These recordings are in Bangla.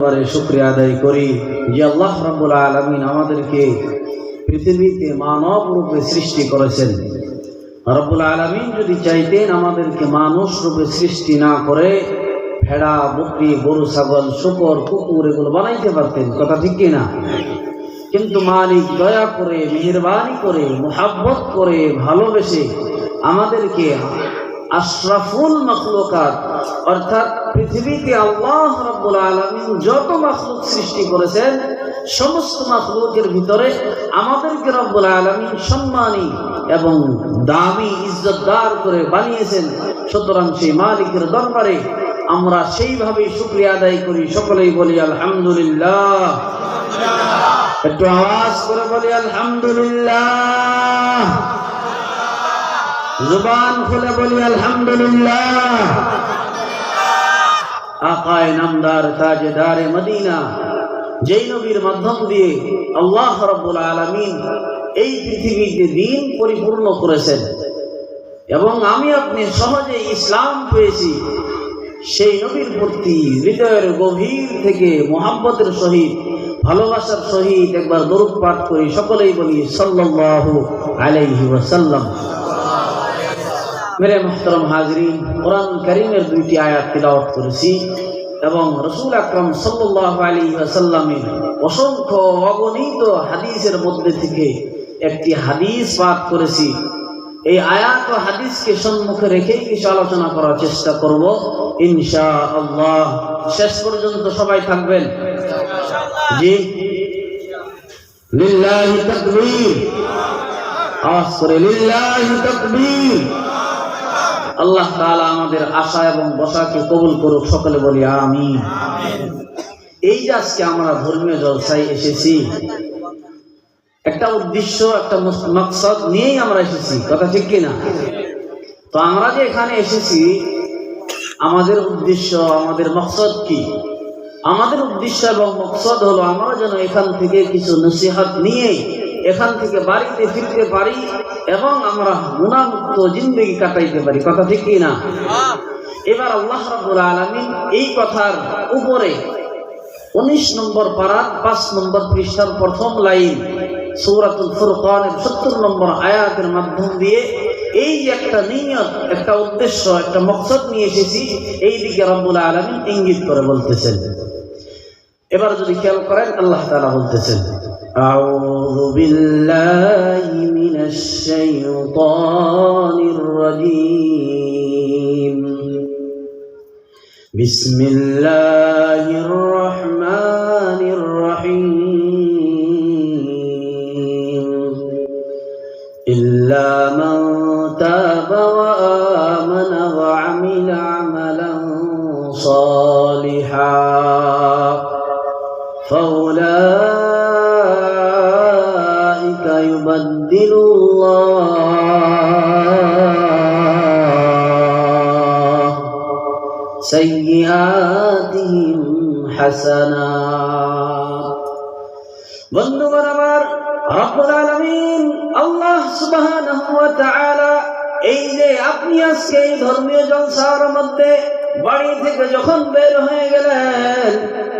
শুকরিয়া আদায় করি যে আল্লাহ রাব্বুল আলামিন আমাদেরকে পৃথিবীতে মানব রূপে সৃষ্টি করেছেন। রাব্বুল আলামিন যদি চাইতেন আমাদেরকে মানুষ রূপে সৃষ্টি না করে ভেড়া, বকরি, গরু, ছাগল, শূকর, কুকুর এগুলো বানাইতে পারতেন, কথা ঠিক কিনা? কিন্তু মালিক দয়া করে, মেহেরবানি করে, মুহাব্বত করে, ভালোবেসে আমাদেরকে আশরাফুল মাখলুকাত অর্থাৎ পৃথিবীতে আল্লাহ রাব্বুল আলামিন যত মাখলুক সৃষ্টি করেছেন সমস্ত মাখলুকের ভিতরে আমাদেরকে রাব্বুল আলামিন সম্মানী এবং দামি ইজ্জতদার করে বানিয়েছেন। সুতরাং সেই মালিকের দরবারে আমরা সেইভাবে শুকরিয়া আদায় করি। সকলেই বলি আলহামদুলিল্লাহ। একটু আওয়াজ করে বলি আলহামদুলিল্লাহ। জবান খুলে বলি আলহামদুলিল্লাহ। আকায়ে নামদার তাজদারে মদিনা যেই নবীর মাধ্যম দিয়ে আল্লাহ রাব্বুল আলামিন এই পৃথিবীতে দ্বীন পরিপূর্ণ করেছেন এবং আমি আপনি সহজে ইসলাম পেয়েছি, সেই নবীর প্রতি হৃদয়ের গভীর থেকে মুহাব্বতের সহিত, ভালোবাসার সহিত একবার দরুদ পাঠ করি। সকলেই বলি সাল্লাল্লাহু আলাইহি ওয়াসাল্লাম। মেরে মুহতারাম হাজরিন, কোরআন কারীমের দুইটি আয়াত তিলাওয়াত করেছি এবং রাসূল আকরাম সাল্লাল্লাহু আলাইহি ওয়াসাল্লামের অসংখ্য অগণিত হাদিসের মধ্যে থেকে একটি হাদিস পাঠ করেছি। এই আয়াত ও হাদিসকে সম্মুখে রেখেই কিছু আলোচনা করার চেষ্টা করব ইনশাআল্লাহ। শেষ পর্যন্ত সবাই থাকবেন জি? লিল্লাহি তাকবীর। আওয়াজ করে লিল্লাহি তাকবীর। আল্লাহ তাআলা আমাদের আশা এবং বসাকে কবুল করুক। সকলে বলি আমিন। এই যে আজকে আমরা ধর্মীয় জলসায় এসেছি, একটা উদ্দেশ্য, একটা মাকসাদ নিয়েই আমরা এসেছি, কথা ঠিক কিনা? তো আমরা যে এখানে এসেছি, আমাদের উদ্দেশ্য, আমাদের মাকসাদ কি? আমাদের উদ্দেশ্য এবং মাকসাদ হলো আমরা যেন এখান থেকে কিছু নসিহত নিয়ে এখান থেকে বাড়িতে ফিরতে পারি এবং আমরা গুনাহমুক্ত জিন্দেগি কাটাইতে পারি, কথা ঠিক কিনা? এবার আল্লাহ রাব্বুল আলামিন এই কথার উপরে 19 নম্বর পারা 5 নম্বর পৃষ্ঠার প্রথম লাইন সূরাতুল ফুরকানের 70 নম্বর আয়াতের মাধ্যম দিয়ে এই যে একটা নিয়ত, একটা উদ্দেশ্য, একটা মাকসাদ নিয়ে এসেছি, এই দিকে রাব্বুল আলামিন ইঙ্গিত করে বলতেছেন। এবার যদি খেয়াল করেন, আল্লাহ তাআলা বলতেছেন আউযু বিল্লাহি মিনাশ শাইতানির রাজীম বিসমিল্লাহির রহমানির রহিম ইল্লা মান তাবা ওয়া আমানা ওয়া আমিলা আমালান সালিহান ফাউলাইকা ইউবাদদিলুল্লাহু সাইয়্যাতিহিম হাসানাত। বন্ধুগণ আমার, রব্বুল আলামিন আল্লাহ সুবহানাহু ওয়া তাআলা এই যে আপনি আজকে এই ধর্মীয় জলসার মধ্যে বাড়ি থেকে যখন বের হয়ে গেলেন,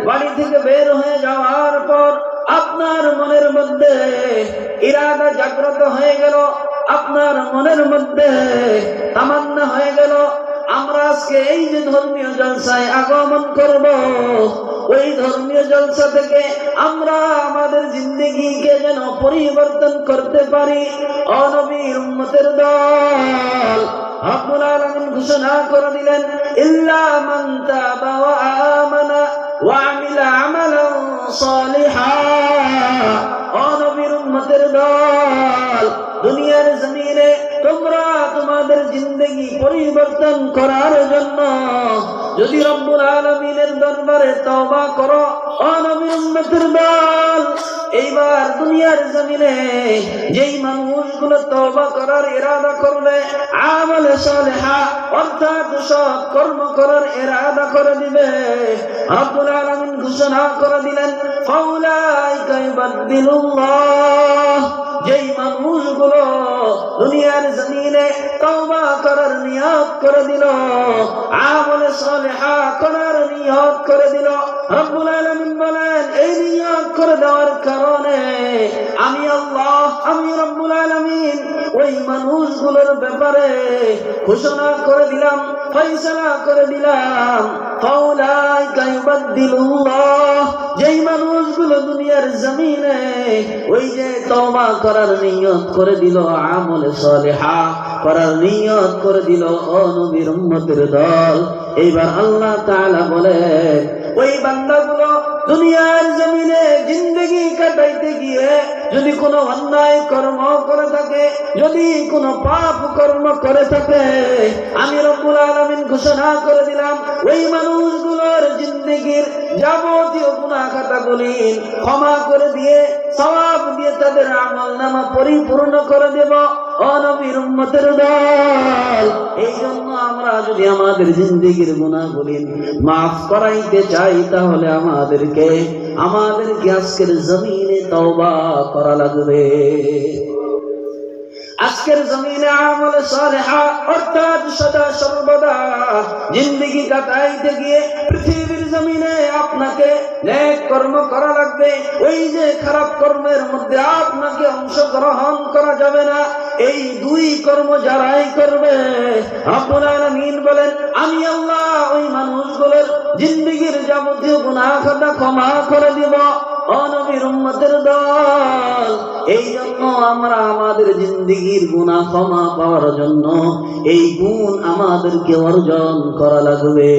বাড়ি থেকে বের হয়ে যাওয়ার পর আপনার মনের মধ্যে ইরাদা জাগ্রত হয়ে গেল, আপনার মনের মধ্যে তামান্না হয়ে গেল আমরা আজকে এই যে ধর্মীয় জলসায় আগমন করব, ওই ধর্মীয় জলসা থেকে আমরা আমাদের জিন্দেগিকে যেন পরিবর্তন করতে পারি। ও নবীর উম্মতের দল, রব্বুল আলামিন ঘোষণা করে দিলেন ইল্লা মান তাবা ওয়া আমানা ওয়া আমিলা আমালান সালিহান। ও নবীর উম্মতের দল, দুনিয়ার জমিনে তোমরা তোমাদের জিন্দেগি পরিবর্তন করার জন্য যদি রব্বুল আলামিনের দরবারে তওবা করো, ও নবীর উম্মতের দল, এইবার দুনিয়ার জমিনে যেই মানুষগুলো তওবা করার ইরাদা করবে, আমলে সালেহা অর্থাৎ সৎ কর্ম করার ইরাদা করে দিবে, রব্বুল আলামিন ঘোষণা করে দিলেন ফাউলাইকা ইউবাদদিলুল্লাহ যেই মানুষগুলো দুনিয়ার জমিনে তওবা করার নিয়ত করে দিল, আমলে সালেহা করার নিয়ত করে দিল, রব্বুল আলামিন বলেন এই নিয়ত করে দেওয়ার কারণে আমি আল্লাহ, আমি রব্বুল আলামিন ওই মানুষগুলোর ব্যাপারে ঘোষণা করে দিলাম, ফয়সালা করে দিলাম, ফাউলাইকা ইউবাদদিলুল্লাহ, যেই মানুষগুলো দুনিয়ার জমিনে ওই যে তওবা করার নিয়ত করে দিল, আমলে সালেহা করার নিয়ত করে দিল, ও নবীর উম্মতের দল, এইবার আল্লাহ তাআলা বলেন ওই বান্দাগুলো দুনিয়ার জমিনে জিন্দেগি কাটাইতে গিয়ে যদি কোনো অন্যায় কর্ম করে থাকে, যদি কোনো পাপ কর্ম করে থাকে, আমি রব্বুল আলামিন ঘোষণা করে দিলাম ওই মানুষগুলোর জিন্দেগির যাবতীয় গুনাহ খাতাগুলি ক্ষমা করে দিয়ে সওয়াব দিয়ে তাদের আমলনামা পরিপূর্ণ করে দেব। ও নবীর উম্মতের দল, এই জন্য আমরা যদি আমাদের জিন্দেগির গুনাহগুলি মাফ করাইতে চাই তাহলে আমাদেরকে আজকের জমিনে তওবা করা লাগবে। আজকের জমিনে আমলে সালেহা অর্থাৎ সদা সর্বদা জিন্দেগি কাটাইতে গিয়ে পৃথিবীর জমিনে আপনাকে নেক কর্ম করা লাগবে। ওই যে খারাপ কর্মের মধ্যে আপনাকে অংশগ্রহণ করা যাবে না। এই দুই কর্ম যারাই করবে রব্বুল আলামিন বলেন আমি আল্লাহ ওই মানুষগুলোর জিন্দেগির যাবতীয় গুনাহ খাতা ক্ষমা করে দিব। ও নবীর উম্মতের দল, এই জন্য আমরা আমাদের জিন্দেগির গুনাহ ক্ষমা পাওয়ার জন্য এই গুণ আমাদেরকে অর্জন করা লাগবে।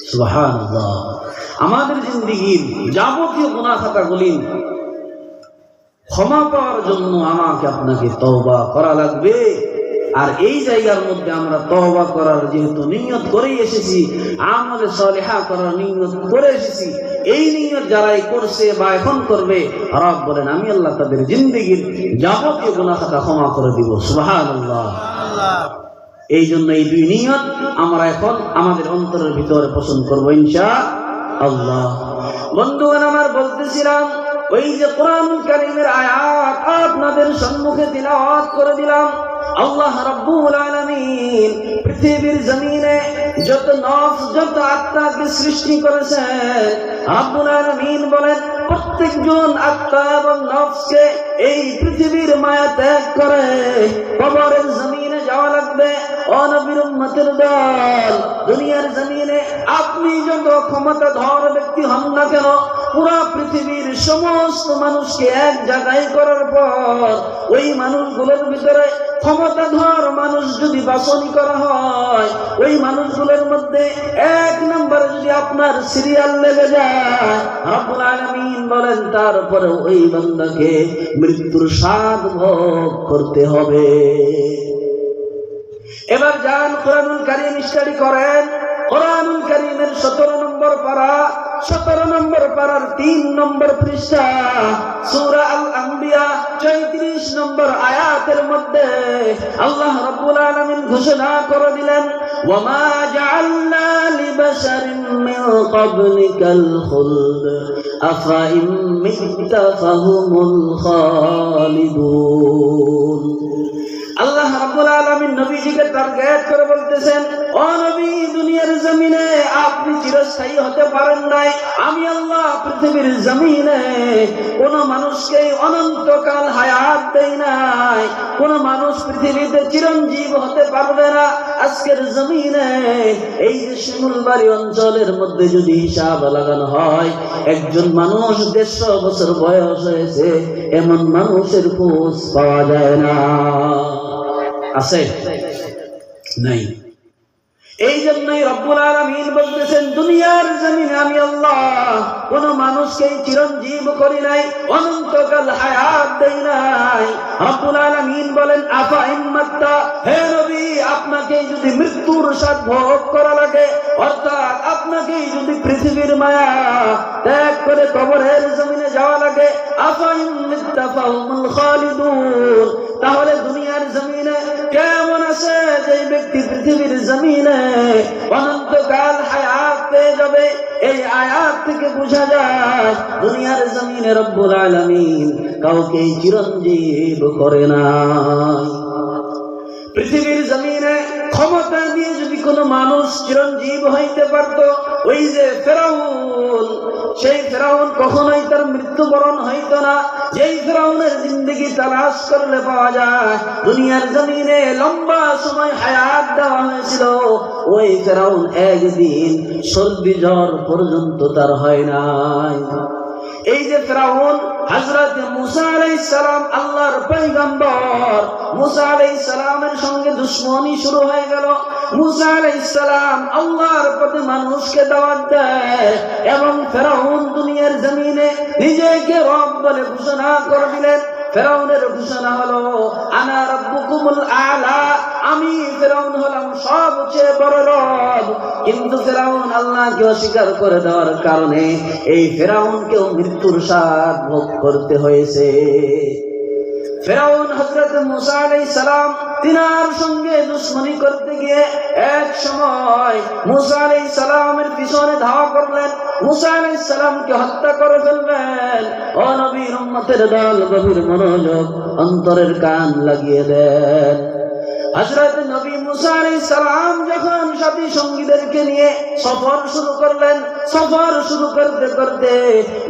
সুবহানাল্লাহ। আমাদের জিন্দেগির যাবতীয় গুনাহ খাতাগুলি ক্ষমা পাওয়ার জন্য আমাকে আপনাকে তওবা করা লাগবে। আর এই জায়গার মধ্যে আমরা তওবা করার যেহেতু নিয়ত করে এসেছি, আমলে সালেহা করার নিয়ত করে এসেছি, এই নিয়ত যারাই করছে বা এখন করবে, রব বলেন আমি আল্লাহ তাদের জিন্দেগির যাবতীয় গুনাহ খাতা ক্ষমা করে দিব। সুবহানাল্লাহ। এই জন্য এই দুই নিয়ত আমরা এখন আমাদের অন্তরের ভিতরে পোষণ করবো ইনশাআল্লাহ। বন্ধুগণ আমার বলতেছিলাম ওই যে কোরআনুল কারীমের আয়াত আপনাদের সম্মুখে তিলাওয়াত করে দিলাম। আল্লাহ রাব্বুল আলামিন পৃথিবীর জমিনে যত নফস যত আত্মাকে সৃষ্টি করেছেন, রাব্বুল আলামিন বলেন প্রত্যেকজন আত্মা এবং নফসকে এই পৃথিবীর মায়া ত্যাগ করে কবরের জমিনে যাওয়া লাগবে। ও নবীর উম্মতের দল, দুনিয়ার জমিনে আপনি যত ক্ষমতাধর ব্যক্তি হন না কেন, পুরা পৃথিবীর সমস্ত মানুষকে এক জায়গায় করার পর ওই মানুষগুলোর ভিতরে ক্ষমতাধর মানুষ যদি বাছনি করা হয়, ওই মানুষগুলোর মধ্যে এক নম্বরে যদি আপনার সিরিয়াল লেগে যায়, রব্বুল আলামিন বলেন তারপরে ওই বান্দাকে মৃত্যুর স্বাদ ভোগ করতে হবে। এবার যান কোরআনুল কারীম স্টাডি করেন। কোরআনুল কারীমের 17 নম্বর পারা, 17 নম্বর পারার 3 নম্বর পৃষ্ঠা, সূরা আল আম্বিয়া 34 নম্বর আয়াতের মধ্যে আল্লাহ রাব্বুল আলামিন ঘোষণা করে দিলেন ওয়ামা জাআলনা লিবাশারিন মিন ক্বাবলিকাল খুলদ আফা ইন মিতা ফাহুমুল খালিদুন। আল্লাহ রাব্বুল আলামিন নবীজিকে টার্গেট করে বলতেছেন ও নবী, দুনিয়ার জমিনে আপনি চিরস্থায়ী হতে পারেন নাই। আমি আল্লাহ পৃথিবীর জমিনে কোন মানুষকে অনন্তকাল হায়াত দেই নাই। কোন মানুষ পৃথিবীতে চিরঞ্জীব হতে পারবে না। আজকের জমিনে এই যে শিমুলবাড়ি অঞ্চলের মধ্যে যদি হিসাব লাগানো হয়, একজন মানুষ 150 বছর বয়স হয়েছে এমন মানুষের খোঁজ পাওয়া যায় না। আছে? নাই। এই জন্যই রব্বুল আলামিন বলতেছেন দুনিয়ার জমিনে আমি আল্লাহ কোন মানুষকে চিরঞ্জীব করি নাই, অনন্তকাল হায়াত দেই নাই। রব্বুল আলামিন বলেন আফা ইম্মাত্তা, হে নবী আপনাকে যদি মৃত্যুর স্বাদ ভোগ করা লাগে, অর্থাৎ আপনাকে যদি পৃথিবীর মায়া ত্যাগ করে কবরের জমিনে যাওয়া লাগে, আফা ইম্মাত্তা ফাহুমুল খালিদুন, তাহলে দুনিয়ার জমিনে কেমন আছে যে ব্যক্তি পৃথিবীর জমিনে অনন্তকাল হায়াত পেয়ে যাবে। এই আয়াত থেকে বোঝা যায় দুনিয়ার জমিনে রব্বুল আলামিন কাউকে চিরঞ্জীব করে না। পৃথিবীর জমিনে ক্ষমতা দিয়ে যদি কোনো মানুষ চিরঞ্জীব হইতে পারত, ওই যে ফেরাউন, সেই ফেরাউন কখনোই তার মৃত্যুবরণ হইত না। যেই ফেরাউনের জিন্দেগি তালাশ করলে পাওয়া যায়, দুনিয়ার জমিনে লম্বা সময় হায়াত দেওয়া হয়েছিল, ওই ফেরাউন একদিন সর্দি জ্বর পর্যন্ত তার হয় নাই। এই যে ফেরাউন, হযরত মুসা আলাইহিস সালাম আল্লাহর পয়গম্বর, মুসা আলাইহিস সালামের সঙ্গে দুশমনি শুরু হয়ে গেল। মুসা আলাইহিস সালাম আল্লাহর পথে মানুষকে দাওয়াত দেয় এবং ফেরাউন দুনিয়ার জমিনে নিজেকে রব বলে ঘোষণা করে দিলেন। ফেরাউনের ঘোষণা হলো আনা রাব্বুকুমুল আলা, আমি ফেরাউন হলাম সবচেয়ে বড় রব। কিন্তু ফেরাউন আল্লাহকে অস্বীকার করে দেওয়ার কারণে এই ফেরাউনকেও মৃত্যুর স্বাদ ভোগ করতে হয়েছে। ফেরাউন হযরত মুসা আলাইহিস সালাম তিনার সঙ্গে দুশমনি করতে গিয়ে এক সময় মুসা আলাইহিস সালামের পিছনে ধাওয়া করলেন, মুসা আলাইহিস সালামকে হত্যা করে ফেলবেন। ও নবীর উম্মতের দল, গভীর মনোযোগ, অন্তরের কান লাগিয়ে দেন। হযরত নবী মুসা আলাইহিস সালাম যখন সাথী সঙ্গীদেরকে নিয়ে সফর শুরু করলেন, সফর শুরু করতে করতে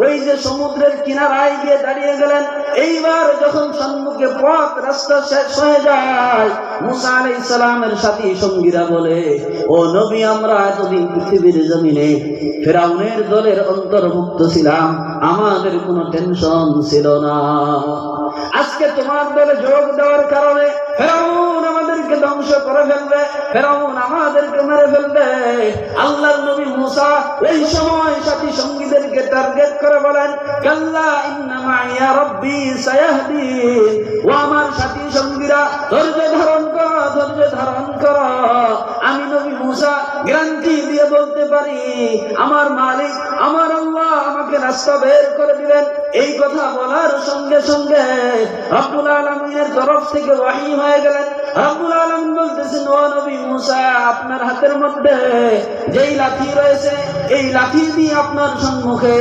ওই যে সমুদ্রের কিনারায় গিয়ে দাঁড়িয়ে গেলেন। এইবার যখন সম্মুখে পথ রাস্তা শেষ হয়ে যায়, মুসা আলাইহিস সালামের সাথী সঙ্গীরা বলে, ও নবী, আমরা এতদিন পৃথিবীর জমিনে ফেরাউনের দলের অন্তর্ভুক্ত ছিলাম, আমাদের কোনো টেনশন ছিল না। আজকে তোমার দলে যোগ দেওয়ার কারণে ফেরাউন আমাদেরকে ধ্বংস করে ফেলবে, ফেরাউন আমাদেরকে মেরে ফেলবে। আল্লাহর নবী মুসা এই সময় সাথী সঙ্গীদেরকে টার্গেট করে বলেন, কাল্লা ইন্না মাইয়া রাব্বি সায়াহদিন। ও আমার সাথী সঙ্গীরা, ধৈর্য ধারণ করো, ধৈর্য ধারণ করো। আমি নবী মুসা গ্যারান্টি দিয়ে বলতে পারি, আমার মালিক, আমার আল্লাহ আমাকে রাস্তা বের করে দিবেন। এই কথা বলার সঙ্গে সঙ্গে রব্বুল আলামিনের তরফ থেকে ওহী হয়ে গেলেন। রব্বুল আলামিন বলতেছেন, ও নবী মুসা, আপনার হাতের মধ্যে যেই লাঠি রয়েছে, এই লাঠি দিয়ে আপনার সম্মুখে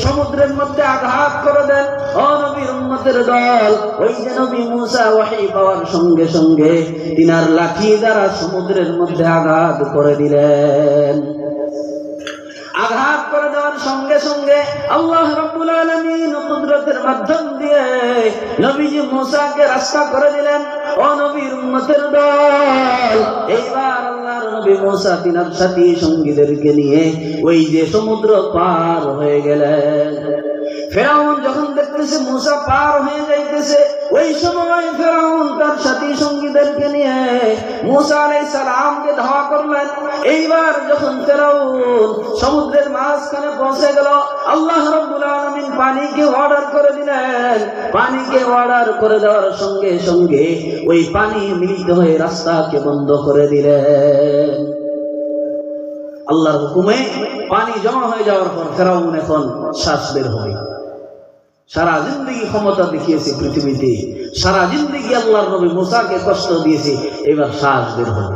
সমুদ্রের মধ্যে আঘাত করে দেন। ও নবীর উম্মতের দল, ওই যে নবী মুসা ওহী পাওয়ার সঙ্গে সঙ্গে তিনার লাঠি দ্বারা সমুদ্রের মধ্যে আঘাত করে দিলেন। আঘাত করে দেওয়ার সঙ্গে সঙ্গে আল্লাহ রাব্বুল আলামিন কুদরতের মাধ্যম দিয়ে নবীজি মুসাকে রাস্তা করে দিলেন। ও নবীর উম্মতের দল, এইবার আল্লাহর নবী মুসা তিনার সাথী সঙ্গীদেরকে নিয়ে ওই যে সমুদ্র পার হয়ে গেলেন। ফেরাউন যখন দেখতেছে মুসা পার হয়ে যাইতেছে, ওই সময় ফেরাউন তার সাথী সঙ্গীদেরকে নিয়ে মুসা আলাইহিস সালামকে ধাওয়া করলেন। এইবার যখন ফেরাউন সমুদ্রের মাঝখানে পৌঁছে গেল, আল্লাহ রাব্বুল আলামিন পানিকে অর্ডার করে দিলেন। পানিকে অর্ডার করে দেওয়ার সঙ্গে সঙ্গে ওই পানি মিলিত হয়ে রাস্তাকে বন্ধ করে দিলেন। আল্লাহর হুকুমে পানি জমা হয়ে যাওয়ার পর ফেরাউন এখন শ্বাস বের হবে। সারা জিন্দেগি ক্ষমতা দেখিয়েছে পৃথিবীতে, সারা জিন্দেগি আল্লাহর নবী মুসাকে কষ্ট দিয়েছে, এবার শ্বাস বের হবে।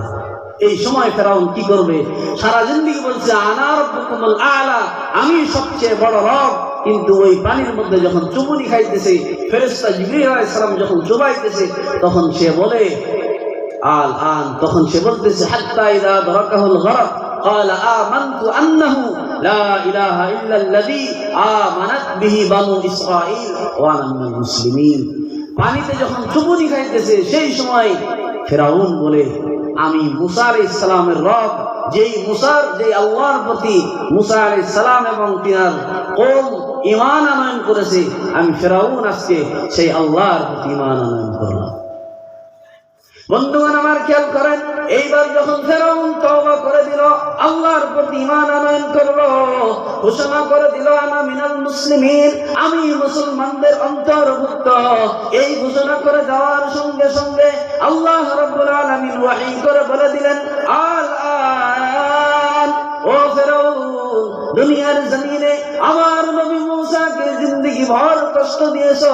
এই সময় ফেরাউন কি করবে? সারা জিন্দেগি বলছে আনা রাব্বুকুমুল আলা, আমি সবচেয়ে বড় রব। কিন্তু ওই পানির মধ্যে যখন চুমুনি খাইতেছে, ফেরেশতা জিবরীল আলাইহিস সালাম যখন চুবাইতেছে, তখন সে বলে আল আন, তখন সে বলতেছে হাত্তা ইযা দারাকাহুল গরক قال آمنت أنه لا إله إلا الذي آمنت به بنو إسرائيل وأنا من المسلمين। পানিতে যখন চুবুনি খাইতেছে, সেই সময় ফেরাউন বলে আমি মুসা আলাইহিস সালামের রব, যেই আল্লাহর প্রতি মুসা আলাইহিস সালাম এবং তিনার কওম ঈমান আনয়ন করেছে, আমি ফেরাউন আজকে সেই আল্লাহর প্রতি ঈমান আনয়ন করলাম। বন্ধুগণ আমার, খেয়াল করেন, এইবার যখন ফেরাউন তওবা করে দিল, আল্লাহর প্রতি ঈমান আনয়ন করলো, ঘোষণা করে দিল আনা মিনাল মুসলিমিন, আমি মুসলমানদের অন্তর্ভুক্ত। এই ঘোষণা করে দেওয়ার সঙ্গে সঙ্গে আল্লাহ রাব্বুল আলামিন ওহী করে বলে দিলেন, আল আন, ও ফেরাউন, দুনিয়ার জমিনে আমার নবী মুসাকে জিন্দেগি ভর কষ্ট দিয়েছো,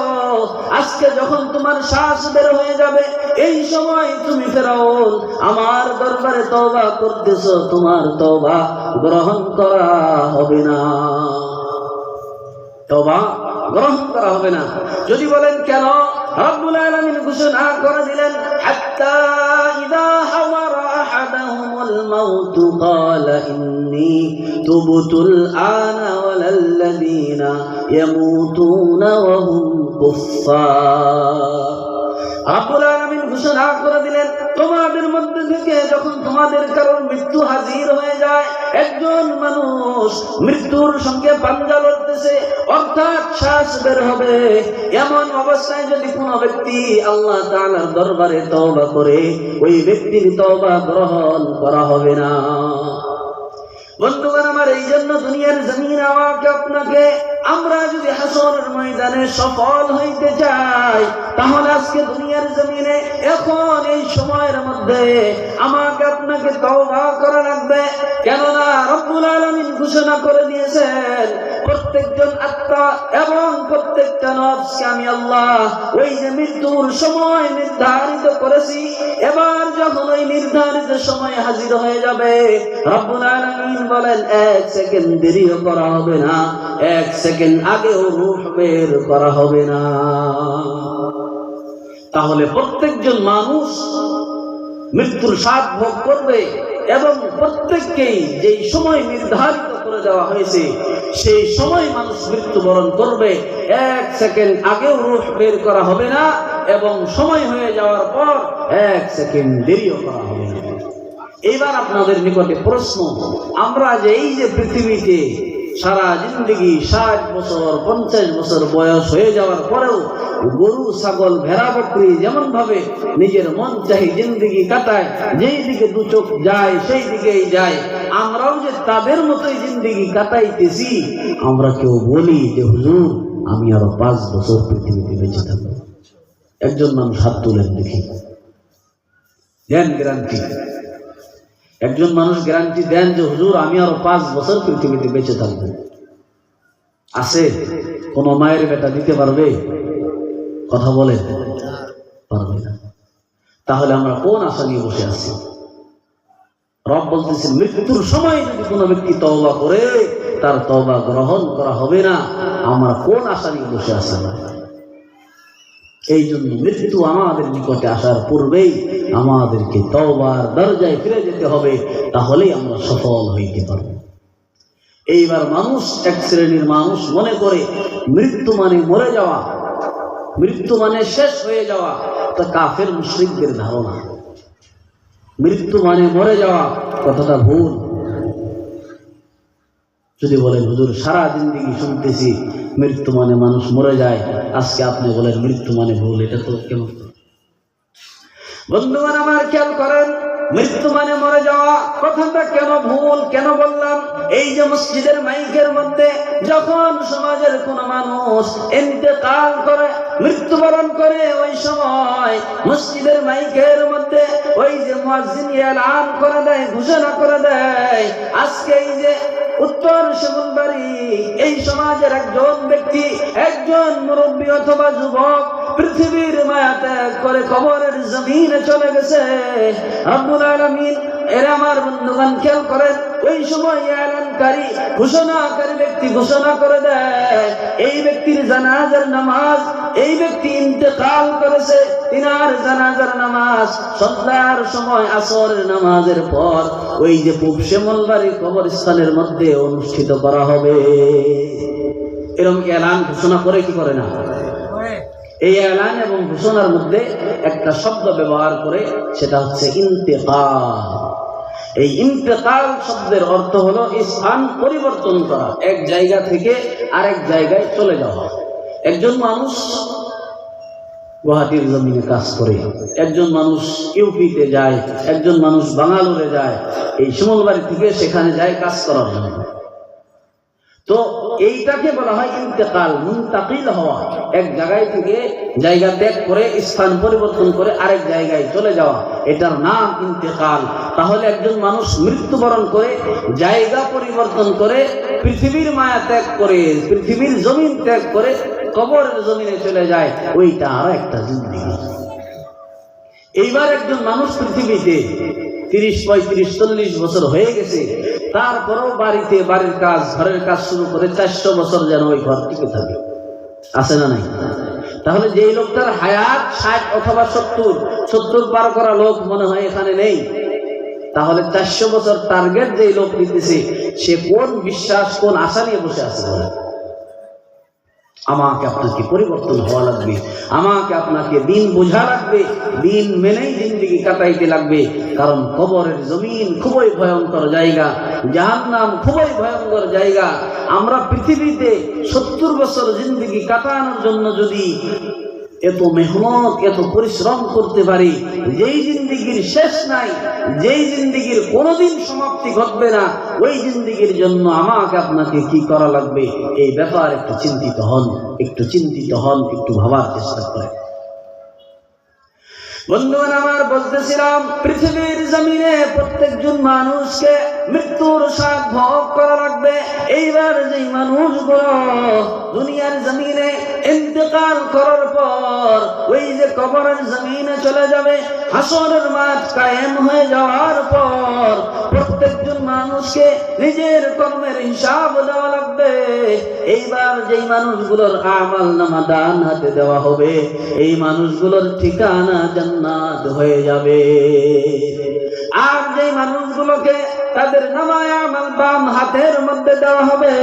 আজকে যখন তোমার শ্বাস বের হয়ে যাবে এই সময় তুমি ফেরাউন আমার দরবারে তওবা করতেছো, তোমার তওবা গ্রহণ করা হবে না, তওবা গ্রহণ করা হবে না। যদি বলেন কেন, রব্বুল আলামিন ঘোষণা করে দিলেন হাত্তা ইযা হাওয়ারা আহাদাহুমুল মাউত ক্বালা ইন্নী তুবতুল আনা ওয়ালাল্লাযীনা ইয়ামুতুনা ওয়া হুম কুফফার। রব্বুল আলামিন ঘোষণা করে দিলেন তোমাদের মধ্যে থেকে যখন তোমাদের কারণ মৃত্যু হাজির হয়ে যায়, একজন মানুষ মৃত্যুর সঙ্গে পাঞ্জা লড়তেছে অর্থাৎ শ্বাস বের হবে, এমন অবস্থায় যদি কোনো ব্যক্তি আল্লাহ তাআলার দরবারে তওবা করে ওই ব্যক্তির তওবা গ্রহণ করা হবে না। বন্ধুগণ আমার, এই জন্য দুনিয়ার জমিনে আমাকে আপনাকে আমরা যদি হাসরের ময়দানে সফল হইতে চাই তাহলে আজকে দুনিয়ার জমিনে এখন এই সময়ের মধ্যে আমাকে আপনাকে তওবা করা লাগবে। কেননা রব্বুল আলামিন ঘোষণা করে দিয়েছেন প্রত্যেকজন আত্মা এবং প্রত্যেকটা নফসকে আমি আল্লাহ ওই যে মৃত্যুর সময় নির্ধারিত করেছি, এবার যখন ওই নির্ধারিত সময় হাজির হয়ে যাবে রব্বুল আলামিন বলেন 1 সেকেন্ড দেরিও করা হবে না, 1 সেকেন্ড আগেও রূহ বের করা হবে না। তাহলে প্রত্যেকজন মানুষ মৃত্যুর স্বাদ ভোগ করবে এবং প্রত্যেককেই যেই সময় নির্ধারিত করে দেওয়া হয়েছে সেই সময় মানুষ মৃত্যুবরণ করবে, 1 সেকেন্ড আগেও রূহ বের করা হবে না এবং সময় হয়ে যাওয়ার পর 1 সেকেন্ড দেরিও করা হবে না। এবার আপনাদের নিকটে প্রশ্ন, আমরা যে এই যে পৃথিবীতে সারা জিন্দগি 60 বছর 50 বছর বয়স হয়ে যাওয়ার পরেও গরু ছাগল ভেড়া বকরি যেমন ভাবে নিজের মন চাহি জিন্দগি কাটায়, যেই দিকে দু চোখ যায় সেই দিকেই যায়, আমরাও যে তাদের মতোই জিন্দগি কাটাইতেছি, আমরা কেউ বলি যে হুজুর আমি আরো 5 বছর পৃথিবীতে বেঁচে থাকবো? একজন মানুষ হাত তুলেন দেখি, দেন গ্যারান্টি। একজন মানুষ গ্যারান্টি দেন যে হুজুর আমি আরো 5 বছর পৃথিবীতে বেঁচে থাকবো? আছে? কোন মায়ের বেটা দিতে পারবে? কথা বলে পারবে না। তাহলে আমরা কোন আশা নিয়ে বসে আছি? রব বলতেছেন মৃত্যুর সময় যদি কোনো ব্যক্তি তওবা করে তার তওবা গ্রহণ করা হবে না। আমরা কোন আশা নিয়ে বসে আছি? এই জন্য মৃত্যু আমাদের নিকটে আসার পূর্বেই আমাদেরকে তওবার দরজায় ফিরে যেতে হবে, তাহলেই আমরা সফল হইতে পারব। এইবার মানুষ এক শ্রেণীর মানুষ মনে করে মৃত্যু মানে মরে যাওয়া, মৃত্যু মানে শেষ হয়ে যাওয়া। তা কাফের মুশরিকদের ধারণা মৃত্যু মানে মরে যাওয়া, কথাটা ভুল। যদি বলেন হুজুর সারা জিন্দেগি শুনতেছি মৃত্যু মানে মানুষ মরে যায়, আজকে আপনি বলেন মৃত্যু মানে ভুল, এটা তো কেমন? বন্ধুগণ আমার খেয়াল করেন, মৃত্যু মানে মরে যাওয়া কথাটা কেন ভুল, কেন বললাম? এই যে মসজিদের মাইকের মধ্যে যখন সমাজের কোন মানুষ ইন্তেকাল করে, মৃত্যুবরণ করে, ওই সময় মসজিদের মাইকের মধ্যে ওই যে মুয়াজ্জিন এলান করে দেয়, ঘোষণা করে দেয়, আজকে এই যে উত্তর শিমুলবাড়ি এই সমাজের একজন ব্যক্তি, একজন মুরব্বী অথবা যুবক পৃথিবীর মায়া ত্যাগ করে কবরের জমিনে চলে গেছে। রব্বুল আলামিন এরা আমার বন্ধুগণ খেয়াল করেন, ওই সময় এলানকারী ঘোষণাকারী ব্যক্তি ঘোষণা করে দেয় এই ব্যক্তির জানাজার নামাজ, এই ব্যক্তি ইন্তেকাল করেছে, তিনার জানাজার নামাজ সন্ধ্যার সময় আসরের নামাজের পর ওই যে পূব শিমুলবাড়ি কবরস্থানের মধ্যে অনুষ্ঠিত করা হবে। এরকম এলান ঘোষণা করে কি করে না? এই এলান এবং ঘোষণার মধ্যে একটা শব্দ ব্যবহার করে, সেটা হচ্ছে ইন্তেকাল। এই ইন্তেকাল শব্দের অর্থ হলো স্থান পরিবর্তন করা, এক জায়গা থেকে আরেক জায়গায় চলে যাওয়া। একজন মানুষ গুয়াহাটির জমিনে কাজ করে, একজন মানুষ ইউপিতে যায়, একজন মানুষ বাঙালুরে যায়, এই শিমুলবাড়ি থেকে সেখানে যায় কাজ করার জন্য। তো এইটাকে বলা হয় ইন্তেকাল, মুনতাকিল হওয়া, এক জায়গায় থেকে জায়গা ত্যাগ করে স্থান পরিবর্তন করে আরেক জায়গায় চলে যাওয়া, এটার নাম ইন্তেকাল। তাহলে একজন মানুষ মৃত্যুবরণ করে জায়গা পরিবর্তন করে পৃথিবীর মায়া ত্যাগ করে পৃথিবীর জমিন ত্যাগ করে কবরের জমিনে চলে যায়, ওইটা আর একটা জিন্দেগি। এইবার একজন মানুষ পৃথিবীতে 30, 35, 40 বছর হয়ে গেছে, তারপরেও বাড়িতে বাড়ির কাজ ঘরের কাজ শুরু করে 400 বছর যেন ওই ঘর টিকে থাকে, আছে না নাই? তাহলে যেই লোকটার হায়াত 60 অথবা 70 পার করা লোক মনে হয় এখানে নেই, তাহলে 400 বছর টার্গেট যেই লোক নিতেছে সে কোন বিশ্বাস কোন আশা নিয়ে বসে আছে? আমাকে আপনাকে পরিবর্তন হওয়া লাগবে, আমাকে আপনাকে দিন বোঝা লাগবে, দিন মেনেই জিন্দেগি কাটাইতে লাগবে। কারণ কবরের জমিন খুবই ভয়ঙ্কর জায়গা, জাহান্নাম খুবই ভয়ঙ্কর জায়গা। আমরা পৃথিবীতে 70 বছর জিন্দেগি কাটানোর জন্য যদি এত মেহনত এত পরিশ্রম করতে পারি, যেই জিন্দেগির শেষ নাই, যেই জিন্দেগির কোনোদিন সমাপ্তি ঘটবে না, ওই জিন্দেগির জন্য আমাকে আপনাকে কি করা লাগবে, এই ব্যাপার একটু চিন্তিত হন, একটু ভাবার চেষ্টা করেন। বন্ধুগণ আমার, বলতেছিলাম পৃথিবীর জমিনে প্রত্যেকজন মানুষকে মৃত্যুর স্বাদ ভোগ করা লাগবে। এইবার যেই মানুষগুলো দুনিয়ার জমিনে ইন্তেকাল করার পর ওই যে কবরের জমিনে চলে যাবে, হাসরের মাঠ কায়েম হয়ে যাওয়ার পর প্রত্যেকজন মানুষকে নিজের কর্মের হিসাব দেওয়া লাগবে। এইবার যেই মানুষগুলোর আমল নামা ডান হাতে দেওয়া হবে, এই মানুষগুলোর ঠিকানা জান্নাত হয়ে যাবে। আর যেই মানুষগুলোকে তাদের নামায়ে আমল বাম হাতের মধ্যে দেওয়া হবে,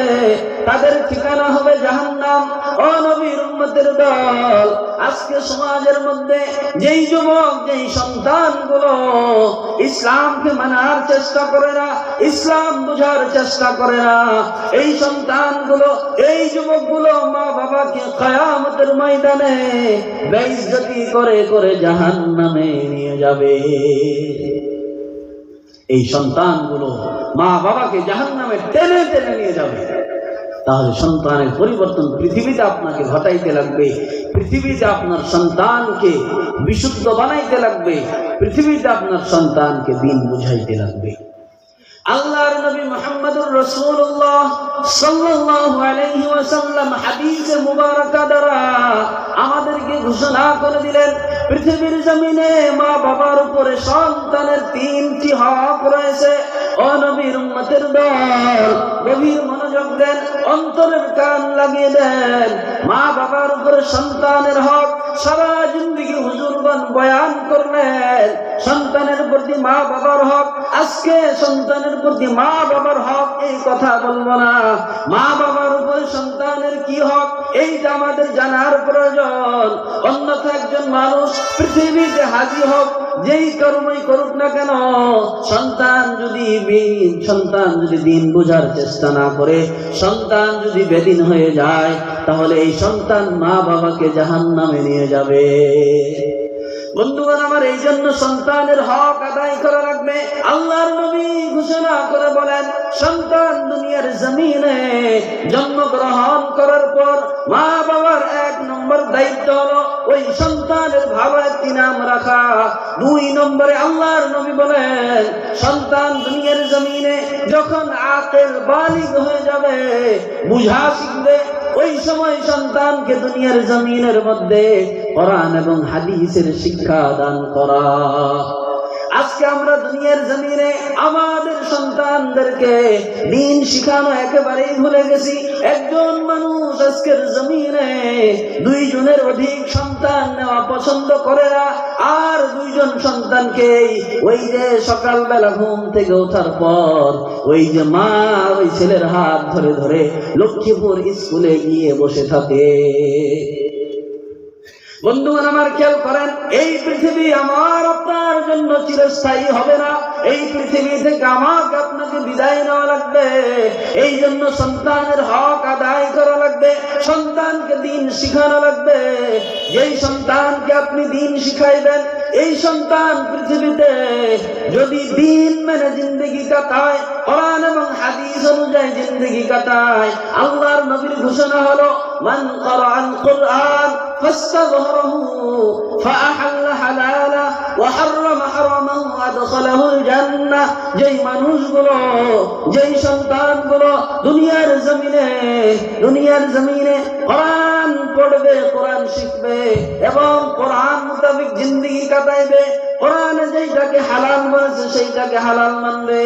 তাদের ঠিকানা হবে জাহান্নাম। ও নবীর উম্মতের দল, আজকে সমাজের মধ্যে যেই যুবক যেই সন্তানগুলো ইসলামকে মানার চেষ্টা করে না, ইসলাম বোঝার চেষ্টা করে না, এই সন্তানগুলো এই যুবকগুলো মা বাবাকে কিয়ামতের ময়দানে বেইজ্জতি করে করে জাহান্নামে নিয়ে যাবে। এই সন্তানগুলো মা বাবাকে জাহান্নামে টেনে টেনে নিয়ে যাবে। তাহলে সন্তানের পরিবর্তন পৃথিবীতে আপনাকে ঘটাইতে লাগবে, পৃথিবীতে আপনার সন্তানকে বিশুদ্ধ বানাইতে লাগবে, পৃথিবীতে আপনার সন্তানকে দিন বুঝাইতে লাগবে। আল্লাহর নবী মুহাম্মদুর রাসূলুল্লাহ সাল্লাল্লাহু আলাইহি ওয়াসাল্লাম হাদিসে মুবারাকা দ্বারা আমাদেরকে ঘোষণা করে দিলেন, পৃথিবীর জমিনে মা বাবার উপরে সন্তানের 3টি হক রয়েছে। ও নবীর উম্মতের দল, গভীর মনোযোগ দেন, অন্তরের কান লাগিয়ে দেন। মা বাবার উপরে সন্তানের হক সারা জিন্দেগি হুজুরগণ বয়ান করলেন। সন্তানের প্রতি মা বাবার হক, আজকে সন্তানের প্রতি মা বাবার হক এই কথা বলবো না, মা বাবার উপরে সন্তানের কি হক এইটা আমাদের জানার প্রয়োজন। অন্যথা একজন মানুষ পৃথিবীতে হাজির হোক, যেই কর্মই করুক না কেন, সন্তান যদি দিন বোঝার চেষ্টা না করে, সন্তান যদি বেদিন হয়ে যায়, তাহলে এই সন্তান মা বাবাকে জাহান্নামে নিয়ে যাবে। বন্ধুগণ আমার, এই জন্য সন্তানের হক আদায় করা লাগবে। আল্লাহর নবী ঘোষণা করে বলেন, সন্তান দুনিয়ার জমিনে জন্মগ্রহণ করার পর মা বাবার 1 নম্বর দায়িত্ব হলো ওই সন্তানের ভালো একটি নাম রাখা। 2 নম্বরে আল্লাহর নবী বলেন, সন্তান দুনিয়ার জমিনে যখন আকিল বালিগ হয়ে যাবে, বুঝা শিখবে, ওই সময় সন্তানকে দুনিয়ার জমিনের মধ্যে কোরআন এবং হাদিসের শিক্ষা দান করা। আজকে আমরা দুনিয়ার জমিনে আমাদের সন্তানদেরকে দিন শিখানো একেবারেই ভুলে গেছি। একজন মানুষ আজকের জমিনে 2 জনের অধিক সন্তান নেওয়া পছন্দ করে না। আর 2 জন সন্তানকে ওই যে সকালবেলা ঘুম থেকে ওঠার পর ওই যে মা ওই ছেলের হাত ধরে ধরে লক্ষ্মীপুর স্কুলে গিয়ে বসে থাকে। বন্ধুগণ আমার, খেয়াল করেন, এই পৃথিবী আমার আপনার জন্য চিরস্থায়ী হবে না। এই পৃথিবী থেকে আমাকে আপনাকে বিদায় নেওয়া লাগবে। এই জন্য সন্তানের হক আদায় করা লাগবে, সন্তানকে দিন শিখানো লাগবে। যেই সন্তানকে আপনি দিন শিখাইবেন, এই সন্তান পৃথিবীতে যদি দিন মেনে জিন্দেগি কাটায়, কোরআন এবং হাদিস অনুযায়ী জিন্দেগি কাটায়, আল্লাহর নবীর ঘোষণা হলো মান ক্বারাআল কুরআন ফাস্তাযহারাহু ফাআহাল্লা হালালা ওয়া হাররামা হারামাহু আদখালাহুল জান্নাহ। যেই মানুষগুলো, যেই সন্তানগুলো দুনিয়ার জমিনে কোরআন পড়বে, কোরআন শিখবে এবং কোরআন মোতাবেক জিন্দেগি কাটাইবে, কোরআন যেইটাকে হালাল বলেছে সেইটাকে হালাল মানবে,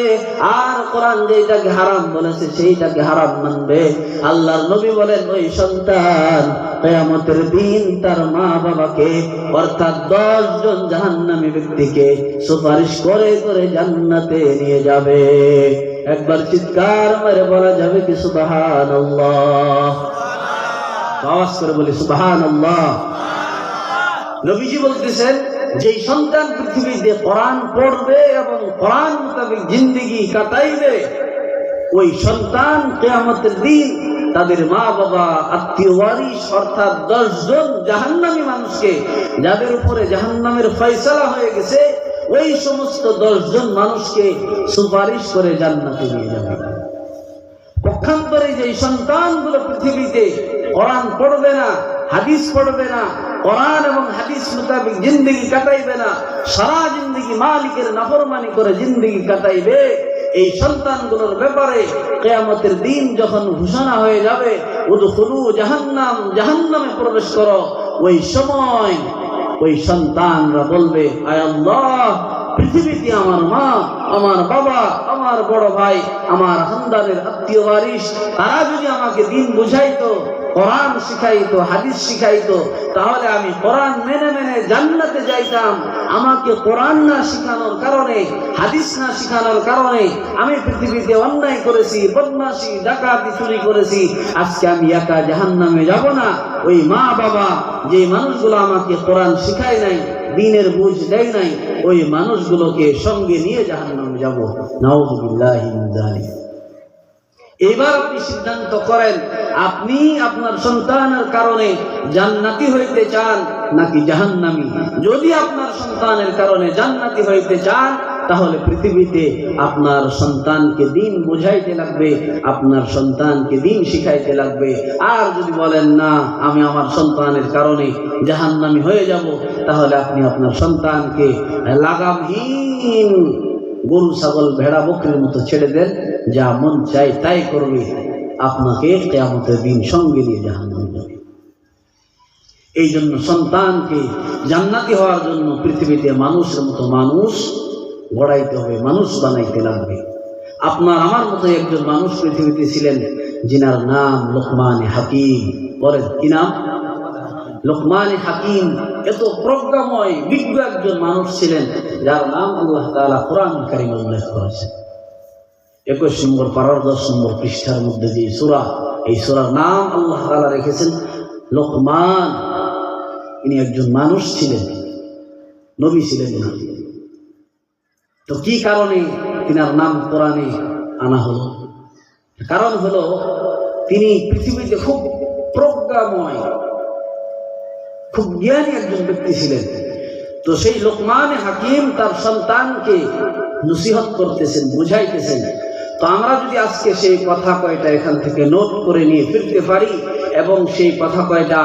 আর কোরআন যেইটাকে হারাম বলেছে সেইটাকে হারাম মানবে, আল্লাহর নবী বলেন ওই সন্তান কিয়ামতের দিন তার মা বাবাকে অর্থাৎ 10 জন জাহান্নামী ব্যক্তিকে সুপারিশ করে করে জান্নাতে নিয়ে যাবে। একবার চিৎকার মেরে বলা যাবে কি সুবহানাল্লাহ? আওয়াজ করে বলি সুবহানাল্লাহ। নবীজি বলতেছেন যে সন্তান পৃথিবীতে কোরআন পড়বে এবং কোরআন মোতাবেক জিন্দেগি কাটাইবে, ওই সন্তান কিয়ামতের দিন তাদের মা বাবা আত্মীয় ওয়ারিস অর্থাৎ 10 জন জাহান্নামী মানুষকে, যাদের উপরে জাহান্নামের ফয়সালা হয়ে গেছে, ওই সমস্ত 10 জন মানুষকে সুপারিশ করে জান্নাতে নিয়ে যাবে। পক্ষান্তরে যে সন্তানগুলো পৃথিবীতে কোরআন পড়বে না, হাদিস পড়বে না, কোরআন এবং হাদিস মোতাবেক জিন্দেগি কাটাইবে না, সারা জিন্দেগি মালিকের নাফরমানি করে জিন্দেগি কাটাইবে, এই সন্তানগুলোর ব্যাপারে কিয়ামতের দিন যখন ঘোষণা হয়ে যাবে উদখুলু জাহান্নাম, জাহান্নামে প্রবেশ করো, ওই সময় ওই সন্তানরা বলবে আয় আল্লাহ, পৃথিবীতে আমার মা, আমার বাবা, আমার বড় ভাই, আমার খানদানের আত্মীয় ওয়ারিস, তারা যদি আমাকে দিন বুঝাইতো, কোরআন শিখাইতো, হাদিস শিখাইতো, তাহলে আমি কোরআন মেনে মেনে জান্নাতে যাইতাম। আমাকে কোরআন না শিখানোর কারণে, হাদিস না শিখানোর কারণে আমি পৃথিবীতে অন্যায় করেছি, বদমাশি, ডাকাতি, চুরি করেছি, আজকে আমি একা জাহান্নামে যাব না। ওই মা বাবা যে মানুষগুলো আমাকে কোরআন শিখায় নাই, দ্বীনের বুঝ দেয় নাই, ওই মানুষগুলোকে সঙ্গে নিয়ে জাহান্নামে যাব। নাউযুবিল্লাহি মিন যালিক। এবার আপনি সিদ্ধান্ত করেন, আপনি আপনার সন্তানের কারণে জান্নাতি হইতে চান নাকি জাহান্নামী। যদি আপনার সন্তানের কারণে জান্নাতি হইতে চান, তাহলে পৃথিবীতে আপনার সন্তানকে দ্বীন বুঝাইতে লাগবে, আপনার সন্তানকে দ্বীন শিখাইতে লাগবে। আর যদি বলেন না, আমি আমার সন্তানের কারণে জাহান্নামী হয়ে যাব, তাহলে আপনি আপনার সন্তানকে লাগামহীন গরু, ছাগল, ভেড়া, বকরির মতো ছেড়ে দেন, যা মন চাই তাই করবে, আপনাকে কিয়ামতের দিন সঙ্গে নিয়ে জাহান্নামে যাবে। এই জন্য সন্তানকে জান্নাতি হওয়ার জন্য পৃথিবীতে মানুষের মতো মানুষ গড়াইতে হবে, মানুষ বানাইতে লাগবে। আপনার আমার মতো একজন মানুষ পৃথিবীতে ছিলেন, যিনার নাম লোকমান হাকিম। বলেন কি নাম? লোকমান হাকিম। এত প্রজ্ঞাময় বিজ্ঞ একজন মানুষ ছিলেন, যার নাম আল্লাহ তাআলা কোরআন কারীমে উল্লেখ করেছেন। 21 নম্বর পারার 10 নম্বর পৃষ্ঠার মধ্যে যে সূরা, এই সূরার নাম আল্লাহ তাআলা রেখেছেন লোকমান। ইনি একজন মানুষ ছিলেন, নবী ছিলেন না। তো কি কারণে তিনার নাম কোরআনে আনা হলো? কারণ হলো তিনি পৃথিবীতে খুব প্রজ্ঞাময়, খুব জ্ঞানী একজন ব্যক্তি ছিলেন। তো সেই লোকমান হাকিম তার সন্তানকে নসিহত করতেছেন, বুঝাইতেছেন। তো আমরা যদি আজকে সেই কথা কয়টা এখান থেকে নোট করে নিয়ে ফিরতে পারি এবং সেই কথা কয়টা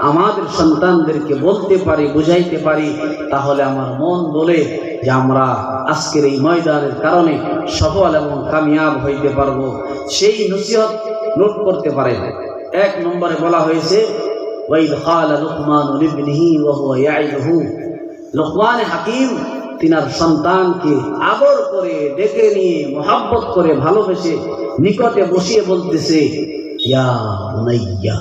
আমাদের সন্তানদেরকে বলতে পারি, বুঝাইতে পারি, তাহলে আমার মন বলে যে আমরা আজকের এই ময়দানের কারণে সফল এবং কামিয়াব হইতে পারবো। সেই নসিহত নোট করতে পারেন। 1 নম্বরে বলা হয়েছে ওয়াইদ ক্বালা লুকমান লিবনিহি ওয়া হুয়া ইয়াইদুহু। লোকমান হাকিম তিনার সন্তানকে আদর করে ডেকে নিয়ে মোহাব্বত করে ভালোবেসে নিকটে বসিয়ে বলতেছে, ইয়া বুনাইয়া,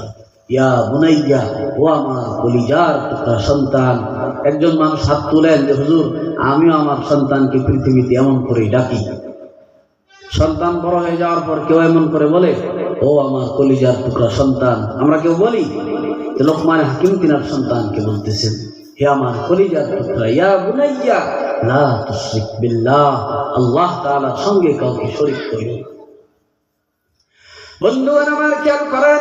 ইয়া বুনাইয়া, ও আমার কলিজার টুকরা সন্তান। একজন মানুষ হাত তুলেন যে হুজুর, আমিও আমার সন্তানকে পৃথিবীতে এমন করে ডাকি। সন্তান বড় হয়ে যাওয়ার পর কেউ এমন করে বলে, ও আমার কলিজার টুকরা সন্তান। আমরা কেউ বলি? লোকমান হাকিম তিনার সন্তানকে বলতেছেন, হে আমার কলিজার টুকরা, ইয়া বুনাইয়া লা তুশরিক বিল্লাহ, আল্লাহ তাআলার সঙ্গে কাউকে শরীক করিও না। বন্ধুগণ আমার খেয়াল করেন,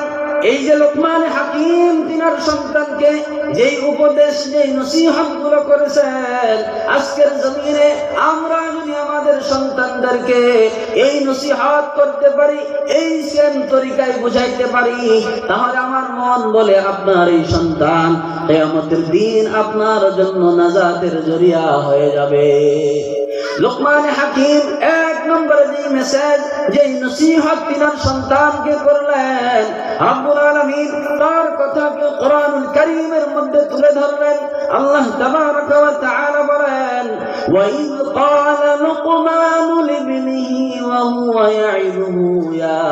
এই যে লোকমান হাকিম তিনার সন্তানকে যেই উপদেশ যেই নসিহত গুলো করেছেন, আজকের জমিনে আমরা যদি আমাদের সন্তানদেরকে এই নসিহত করতে পারি, এই সেম তরিকায় বুঝাইতে পারি, তাহলে আমার মন বলে আপনার এই সন্তান কিয়ামতের দিন আপনার জন্য নাজাতের জরিয়া হয়ে যাবে। লোকমান হাকিম এক নম্বরে যে মেসেজ যেই নসিহত তিনার সন্তানকে করলেন, রব্বুল আলামিন তার কথাকে কোরআনুল কারীমের মধ্যে তুলে ধরলেন। আল্লাহ তাবারাক ওয়া তাআলা বলেন, ওয়া ইয ক্বালা লুকমানু লিবনিহি ওয়া হুয়া ইয়াইদুহু ইয়া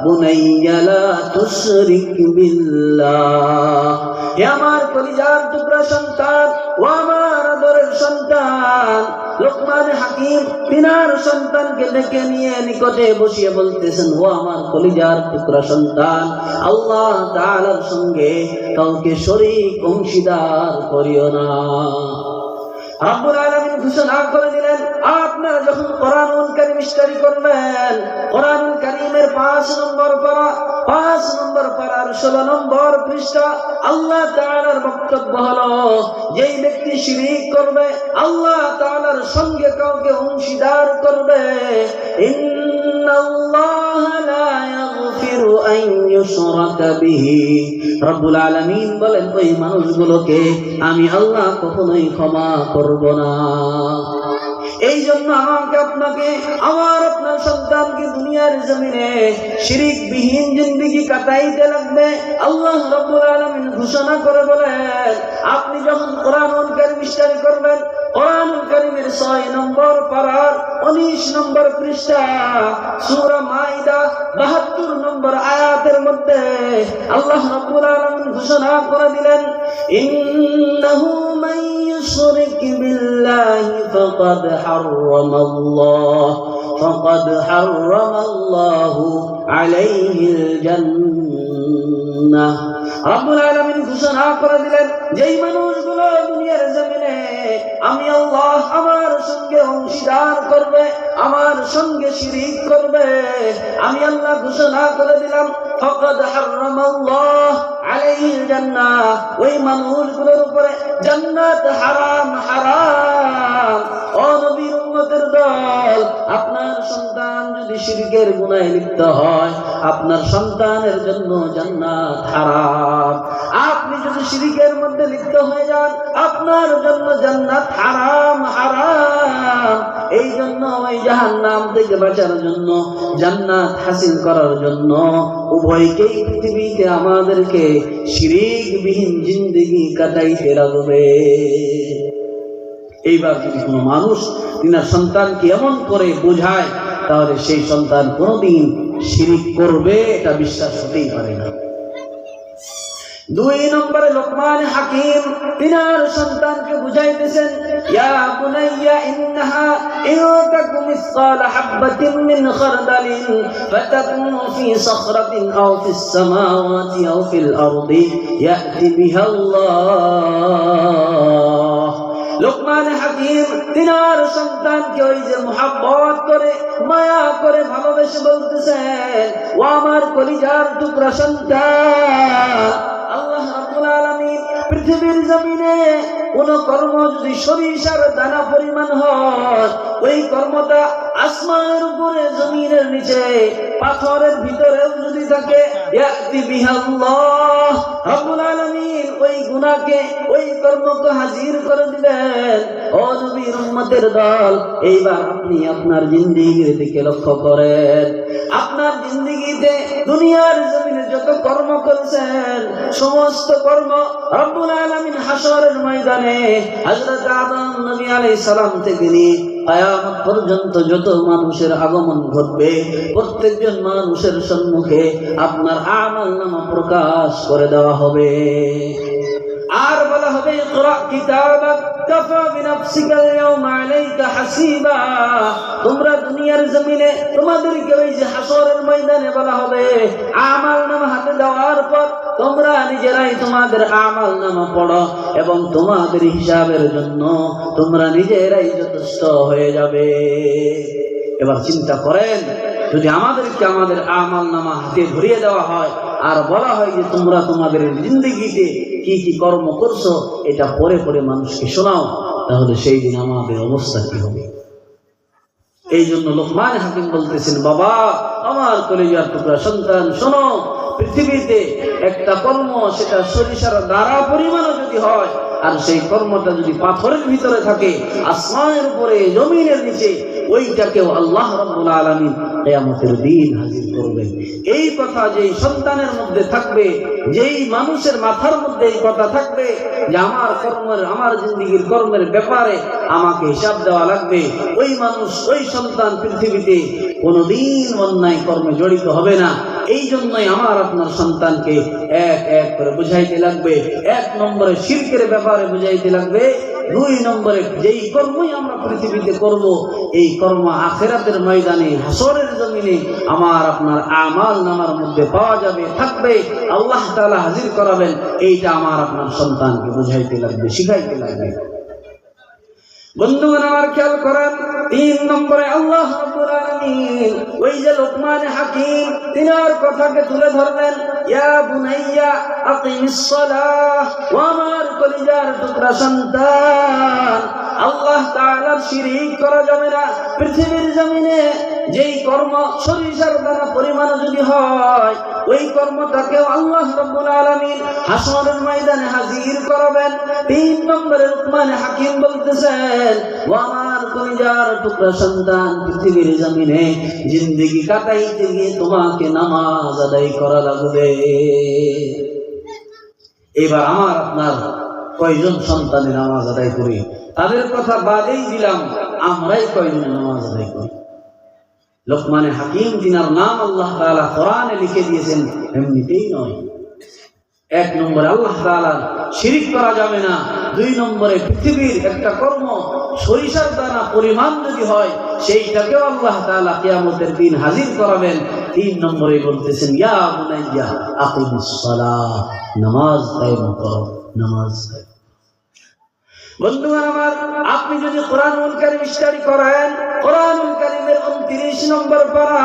বুনাইয়া লা তুশরিক বিল্লাহ। হে আমার কলিজার টুকরা সন্তান, ও আমার আদরের সন্তান, লোকমান হাকিম তিনার সন্তানকে ডেকে নিয়ে নিকটে বসিয়ে বলতেছেন, ও আমার কলিজার টুকরা সন্তান, আল্লাহ তাআলার সঙ্গে কাউকে শরীক অংশীদার করিও না। রব্বুল আলামিন ঘোষণা করে দিলেন, আপনারা যখন কোরআনুল কারীম স্টাডি করবেন, কোরআনুল কারীমের 5 নম্বর পারা, 5 নম্বর পারার 16 নম্বর পৃষ্ঠা, আল্লাহ তাআলার বক্তব্য হলো, যেই ব্যক্তি শিরক করবে, আল্লাহ তাআলার সঙ্গে কাউকে অংশীদার করবে, ইন্নাল্লাহা লা ইয়াগফিরু আন ইউশরাকা বিহি। রব্বুল আলামিন বলেন, ওই মানুষগুলোকে আমি আল্লাহ কখনোই ক্ষমা করব না। এই জন্য আমাকে আপনাকে আমার আপনার সন্তানকে দুনিয়ার জমিনে শিরক বিহীন জিন্দেগি কাটাইতে লাগবে। আল্লাহ রাব্বুল আলামিন ঘোষণা করে বলেন, আপনি যখন কোরআনুল কারীম স্টাডি করবেন, কোরআনুল কারীমের 6 নম্বর পারার 19 নম্বর পৃষ্ঠা, সূরা মাইদা 72 নম্বর আয়াতের মধ্যে আল্লাহ রাব্বুল আলামিন ঘোষণা করে দিলেন, ইন্নাহু মান ইউশরিক বিল্লাহি ফাকাদ হারামাল্লাহু আলাইহিল জান্নাহ। রব্বুল আলামিন ঘোষণা করে দিলেন, যেই মানুষগুলো দুনিয়ার জমিনে আমি আল্লাহ আমার সঙ্গে অংশীদার করবে, আমার সঙ্গে শিরক করবে, আমি আল্লাহ ঘোষণা করে দিলাম, ফাকাদ হারামাল্লাহু আলাইহিল জান্নাহ, ওই মানুষগুলোর উপরে জান্নাত হারাম হারাম। ও নবীর উম্মতের দল, আপনার সন্তান যদি শিরকের গুনাহে লিপ্ত হয়, আপনার সন্তানের জন্য জান্নাত হারাম। আপনি যদি শিরকের মধ্যে লিপ্ত হয়ে যান, আপনার জন্য জান্নাত হারাম হারাম। এই জন্য ওই জাহান্নাম থেকে বাঁচার জন্য, জান্নাত হাসিল করার জন্য উভয়কেই পৃথিবীতে আমাদেরকে শিরক বিহীন জিন্দেগি কাটাইতে লাগবে। এইবার যদি কোনো মানুষ তিনার সন্তানকে এমন করে বোঝায়, তাহলে সেই সন্তান কোনোদিন শিরক করবে এটা বিশ্বাস হতেই পারে না। 2 নম্বরে লোকমান হাকিম তিনার সন্তানকে বুঝাইতেছেন, ইয়া বুনাইয়া ইন্নাহা ইউতাকু মিসকাল হাববাতিন মিন খারদালিন ফাতাকুনু ফি সাখরাতিন আও ফিস সামাওয়াতি আও ফিল আরদি ইয়াতি বিহাল্লাহ। লোকমান হাকিম তিনার সন্তানকে ওই যে মুহাব্বত করে, মায়া করে, ভালোবেসে বলতেছেন, ও আমার কলিজার টুকরা সন্তান, আল্লাহ রাব্বুল আলামিন পৃথিবীর জমিনে কোন কর্ম যদি সরিষার দানা পরিমাণ হয়, ওই কর্মটা আসমানের উপরে, জমিনের নিচে, পাথরের ভিতরেও যদি থাকে, ইয়াতি বিহাল্লাহ, রাব্বুল আলামিন ওই গুনাহকে, ওই কর্মকে হাজির করে দিবেন। ও নবীর উম্মতের দল, এইবার আপনি আপনার জিন্দেগির দিকে লক্ষ্য করেন। আপনার জিন্দেগিতে দুনিয়ার জমিনে যত কর্ম করেছেন, সমস্ত কর্ম রব্বুল আলামিন হাশরের ময়দানে হযরত আদম নবী আলাইহিস সালাম থেকে নিয়ে কিয়ামত পর্যন্ত যত মানুষের আগমন ঘটবে, প্রত্যেকজন মানুষের সম্মুখে আপনার আমলনামা প্রকাশ করে দেওয়া হবে। আর বলা হবে, ইকরা কিতাবাক কাফা বিনাফসিকা আল-ইয়াওমা আলাইকা হাসিবা। তোমরা দুনিয়ার জমিনে তোমাদেরকে ওই যে হাশরের ময়দানে বলা হবে, আমলনামা হাতে দেওয়ার পর তোমরা নিজেরাই তোমাদের আমলনামা পড়ো এবং তোমাদের হিসাবের জন্য তোমরা নিজেরাই যথেষ্ট হয়ে যাবে। এবার চিন্তা করেন, যদি আমাদেরকে আমাদের আমলনামা হাতে ধরিয়ে দেওয়া হয়, আর বলা হয় যে তোমরা তোমাদের জিন্দেগিতে কি কি কর্ম করছো এটা পরে পরে মানুষকে শোনাও, তাহলে সেই দিন আমাদের অবস্থা কি হবে। এই জন্য লোকমান হাকিম বলতেছেন, বাবা আমার কলিজার টুকরা সন্তান শোনো, পৃথিবীতে একটা কর্ম সেটা সরিষার দ্বারা পরিমাণও যদি হয়, আর সেই কর্মটা যদি পাথরের ভিতরে থাকে, আসমানের উপরে জমিনের নিচে, ওইটাকেও আল্লাহ রাব্বুল আলামিন কিয়ামতের দিন হাজির করবেন। এই কথা যেই সন্তানের মধ্যে থাকবে, যেই মানুষের মাথার মধ্যে এই কথা থাকবে যে আমার কর্মের, আমার জিন্দেগির কর্মের ব্যাপারে আমাকে হিসাব দেওয়া লাগবে, ওই মানুষ, ওই সন্তান পৃথিবীতে কোনোদিন অন্যায় কর্মে জড়িত হবে না। এই জন্যই আমার আপনার সন্তানকে এক এক করে বুঝাইতে লাগবে। 1 নম্বরে শিরকের ব্যাপারে বুঝাইতে লাগবে, 2 নম্বরে যেই কর্মই আমরা পৃথিবীতে করব, এই কর্ম আখিরাতের ময়দানে, হাসরের জমিনে আমার আপনার আমাল নামার মধ্যে পাওয়া যাবে, থাকবে, আল্লাহ তাআলা হাজির করাবেন। এইটা আমার আপনার সন্তানকে বুঝাইতে লাগবে, শিখাইতে লাগবে। বন্ধুগণ আমার খেয়াল করেন, 3 নম্বরে আল্লাহ রাব্বুল আলামিন ওই যে লোকমান হাকিম তিনার কথাকে তুলে ধরলেন, ইয়া বুনাইয়া আকিমিস সালাহ, ওয়া আমার কলিজার টুকরা সন্তান, আল্লাহ তাআলার শিরক করা যাবে না। পৃথিবীর জমিনে যেই কর্ম সরিষার দানা পরিমাণ যদি হয়, ওই কর্মটাকেও আল্লাহ রাব্বুল আলামিন হাসরের ময়দানে হাজির করাবেন। 3 নম্বরে লোকমান হাকিম বলতেছেন, ও আমার কলিজার টুকরা সন্তান, পৃথিবীর জমিনে জিন্দেগি কাটাইতে গিয়ে তোমাকে নামাজ আদায় করা লাগবে। এবার আমার আপনার কয়জন সন্তানের নামাজ আদায় করি, তাদের কথা বাদেই দিলাম, আমরাই কয়জন নামাজ আদায় করি? লোকমান হাকিম যিনার নাম আল্লাহ তাআলা কোরআনে লিখে দিয়েছেন, এমনিতেই নয়। 1 নম্বরে আল্লাহ তাআলা শিরক করা যাবে না। 2 নম্বরে পৃথিবীর একটা কর্ম সরিষার দানা পরিমাণ যদি হয়, সেইটাকেও আল্লাহ তাআলা কিয়ামতের দিন হাজির করাবেন। 3 নম্বরে বলতেছেন, ইয়া বুনাইয়া আকিমিস সালাহ, নামাজ কায়েম করো, নামাজ কায়েম। বন্ধুগণ আমার, আপনি যদি কোরআনুল কারীম স্টাডি করেন, কোরআনুল কারীমের 29 নম্বর পারা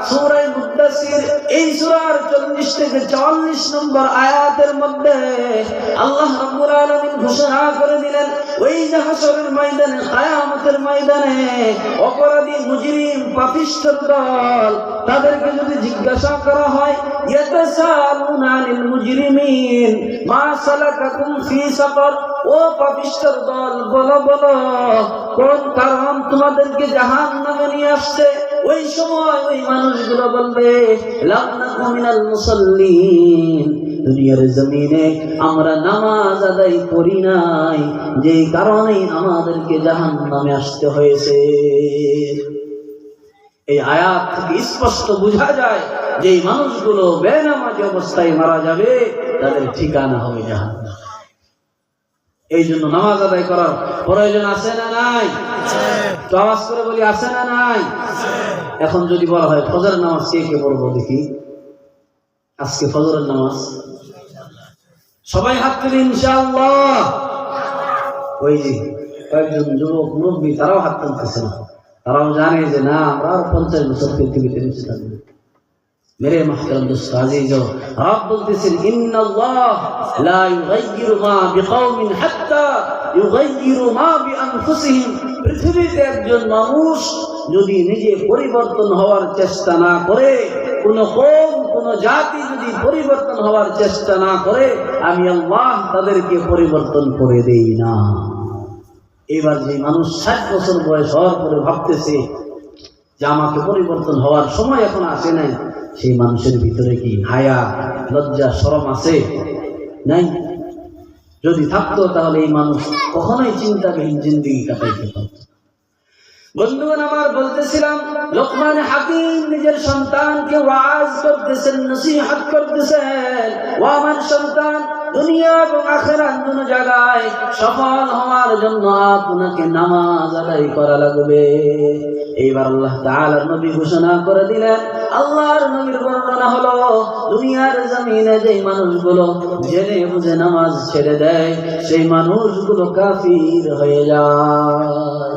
সূরা মুদ্দাসির, এই সূরার 40 থেকে 44 নম্বর আয়াতের মধ্যে আল্লাহ রাব্বুল আলামিন ঘোষণা করে দিলেন, ওই যে হাসরের ময়দানে, কিয়ামতের ময়দানে অপরাধী, মুজরিম, পাপিষ্ঠর দল, তাদেরকে যদি জিজ্ঞাসা করা হয়, ইয়াতাসালুনা আনিল মুজরিমিন মা সালাকাকুম ফি সাকার, ও পাপিষ্ঠর দল, বলো বলো কোন কারণ তোমাদেরকে জাহান্নামে নিয়ে আসছে? ওই সময় ওই মানুষগুলো বলবে, লাম নাকু মিনাল মুসাল্লিন, দুনিয়ার জমিনে আমরা নামাজ আদায় করি নাই, যেই কারণে আমাদেরকে জাহান্নামে আসতে হয়েছে। এই আয়াত থেকে স্পষ্ট বোঝা যায় যে এই মানুষগুলো বেনামাজি অবস্থায় মারা যাবে, তাদের ঠিকানা হবে জাহান্নাম। এই জন্য নামাজ আদায় করার প্রয়োজন আছে না নাই? তো আওয়াজ করে বলি, আছে না নাই? এখন যদি বলা হয় ফজরের নামাজ কে কে পড়বো দেখি, আজকে ফজরের নামাজ সবাই হাত তুলি ইনশাআল্লাহ। ওই যে কয়েকজন যুবক মুরব্বী, তারাও হাত তুলতেছে না, তারাও জানে যে না, আমরা 50 বছর পৃথিবীতে বেঁচে থাকবো। मेरे महतरम दोस्त अजीजो, आप बोलतेছেন ইন্নাল্লাহ লা ইউগাইয়িরু মা বিকওমিন হাত্তা ইউগাইয়িরু মা বিআনফুসিহিম। পৃথিবীতে একজন মানুষ যদি নিজে পরিবর্তন হওয়ার চেষ্টা না করে, কোন কওম, কোন জাতি যদি পরিবর্তন হওয়ার চেষ্টা না করে, আমি আল্লাহ তাদেরকে পরিবর্তন করে দেই না। এবার যে মানুষ 60 বছর বয়স হওয়ার পরে ভাবতেছে যে আমাকে পরিবর্তন হওয়ার সময় এখন আসে নাই, সেই মানুষের ভিতরে কি হায়া, লজ্জা, শরম আছে? নাই। যদি থাকতো তাহলে এই মানুষ কখনোই চিন্তাবিহীন জিন্দেগি কাটাইতে পারত। বন্ধুগণ আমার, বলতেছিলাম লোকমান হাকিম নিজের সন্তানকে ওয়াজ করতেছেন, নসিহত করতেছেন, ও আমার সন্তান, দুনিয়া এবং আখিরাত দুনো জায়গায় সফল হওয়ার জন্য আপনাকে নামাজ আদায় করা লাগবে। এইবার আল্লাহ তাআলার নবী ঘোষণা করে দিলেন, আল্লাহর নবীর বর্ণনা হলো, দুনিয়ার জমিনে যেই মানুষগুলো জেনে বুঝে নামাজ ছেড়ে দেয়, সেই মানুষগুলো কাফির হয়ে যায়।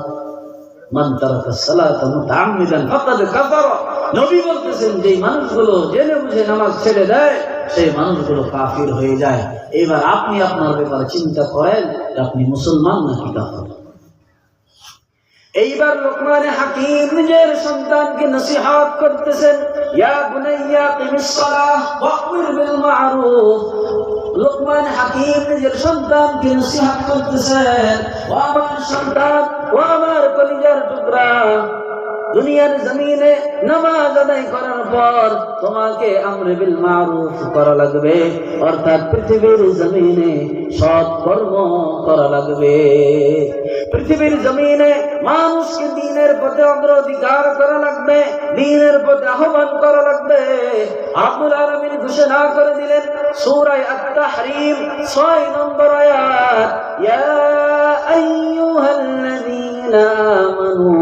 মান তারাকা সালাতা মুতাআম্মিদান ফাকাদ কাফারা নবী বলতেছেন যে মানুষগুলো জেনে বুঝে নামাজ ছেড়ে দেয় সেই মানুষগুলো কাফির হয়ে যায়। এবার আপনি আপনার ব্যাপারে চিন্তা করেন যে আপনি মুসলমান নাকি কাফির। এইবার লোকমানে হাকিম নিজের সন্তানকে নসিহত করতেছেন, ইয়া বুনাইয়া কিমিস সালাহ ওয়া'মির বিল মা'রুফ। লোকমান হাকিম নিজের সন্তানকে নসিহত করতেছেন, ও আমার সন্তান, ও আমার কলিজার টুকরা, দুনিয়ার জমিনে নামাজ আদায় করার পর তোমাকে আমরে বিল মারুফ করা লাগবে, অর্থাৎ পৃথিবীর জমিনে সৎ কর্ম করা লাগবে। পৃথিবীর জমিনে মানুষকে দ্বীনের পথে অগ্রাধিকার করা লাগবে, দ্বীনের পথে আহ্বান করা লাগবে। রব্বুল আলামিন ঘোষণা করে দিলেন সূরা আত-তাহরীম 6 নম্বর আয়াত, ইয়া আইয়ুহাল্লাযীনা আমানু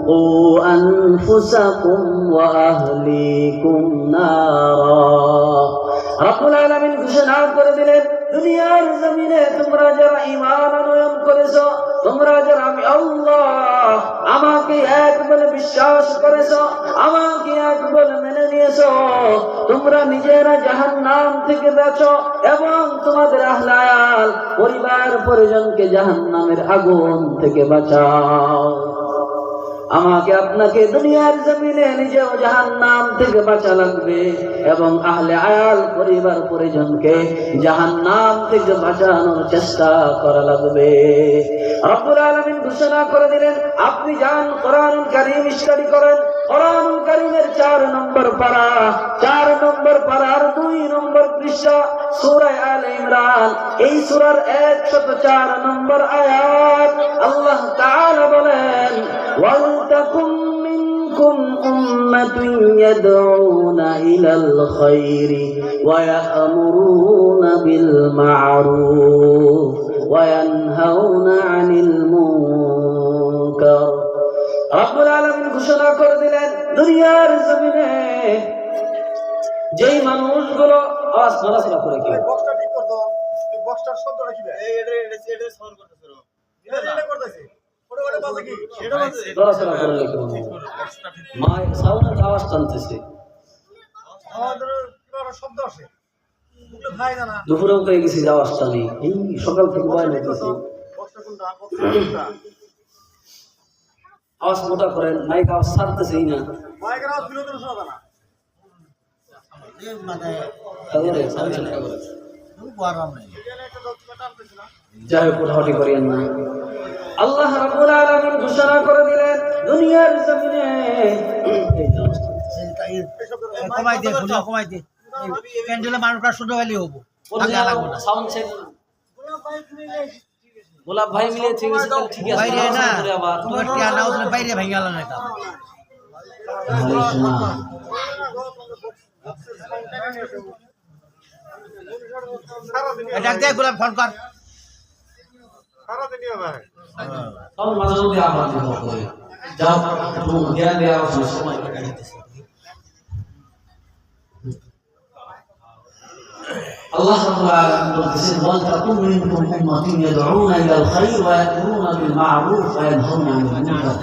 قوا أنفسكم وأهليكم نارا। রব্বুল আলামিন ঘোষণা করে দিলেন দুনিয়ার জমিনে তোমরা যারা ঈমান আনয়ন করেছো, তোমরা যারা আমি আল্লাহ আমাকে এক বলে বিশ্বাস করেছো, আমাকে এক বলে মেনে নিয়েছো, তোমরা নিজেরা জাহান্নাম থেকে বাঁচো এবং তোমাদের আহলে আয়াল পরিবার পরিজনকে জাহান্নামের আগুন থেকে বাঁচাও। আমাকে আপনাকে দুনিয়ার জমিনে নিজেও জাহান্নাম থেকে বাঁচা লাগবে এবং আহলে আয়াল পরিবার পরিজনকে জাহান্নাম থেকে বাঁচানোর চেষ্টা করা লাগবে। রব্বুল আলামিন ঘোষণা করে দিলেন আপনি যান কোরআনুল কারীম স্টাডি করেন। কোরআনুল কারীমের 4 নম্বর পারা, 4 নম্বর পারার 2 নম্বর পৃষ্ঠা সূরা আলে ইমরান, এই সূরার 104 নম্বর আয়াত আল্লাহ তাআলা বলেন, ওয়ালতাকুম মিনকুম উম্মাতুন ইয়াদউনা ইলাল খায়রি ওয়া ইয়া'মুরুনা বিল মা'রুফ ওয়া ইয়ানহাউনা আনিল মুনকার। রব্বুল আলামিন ঘোষণা করে দিলেন দুনিয়ার জমিনে যেই মানুষগুলো আওয়াজ নড়াচড়া করে কি বক্সটা ঠিক করতো, এই বক্সটার শব্দটা কি এটা সাউন্ড করতেছে রো এটা করতেছে ওটা ওটা বাজে কি এটা বাজে নড়াচড়া করে কি মা সাউন্ডের আওয়াজ টানতেছে, আমাদের কি শব্দ আসে ভাই না দুপুরে উঠে গেছি আওয়াজটা নেই, এই সকাল থেকে বাইরে হইতেছে বক্সটা কোনটা বক্সটা আওয়াজ মোটা করেন, মাইক আওয়াজ ছাড়তেছেই না, মাইকের আওয়াজ বিলো তো শোনা না এই মানে তাহলে সাউন্ড চেক করে খুব আরাম নেই যাই কোঠাটি করিয়েন না। আল্লাহ রাব্বুল আলামিন ঘোষণা করে দিলেন দুনিয়ার জমিনে কমাই দে ফুল কমাই দে ক্যান্ডেলে মানুষটা শুধু হলেই হবে সাউন্ড চেক গোলাপ ভাই মিলে ঠিক আছে ঠিক আছে বাইরে না তোমার কি আনাউন্স বাইরে ভাই গেল না কাম ডাক দে গোলাপ ফোন কর সারা দিন ভাই সব মাঝে মধ্যে আবার করে যাও তুমি জ্ঞান দেওয়া সময় কাটাইতেছে। আল্লাহ রাব্বুল আলামিন বলতেছেন ওয়ালতাকুম মিনকুম উম্মাতুন ইয়াদউনা ইলাল খায়র ওয়া ইয়া'মুরুনা বিল মা'রুফ ওয়া ইয়ানহাউনা আনিল মুনকার।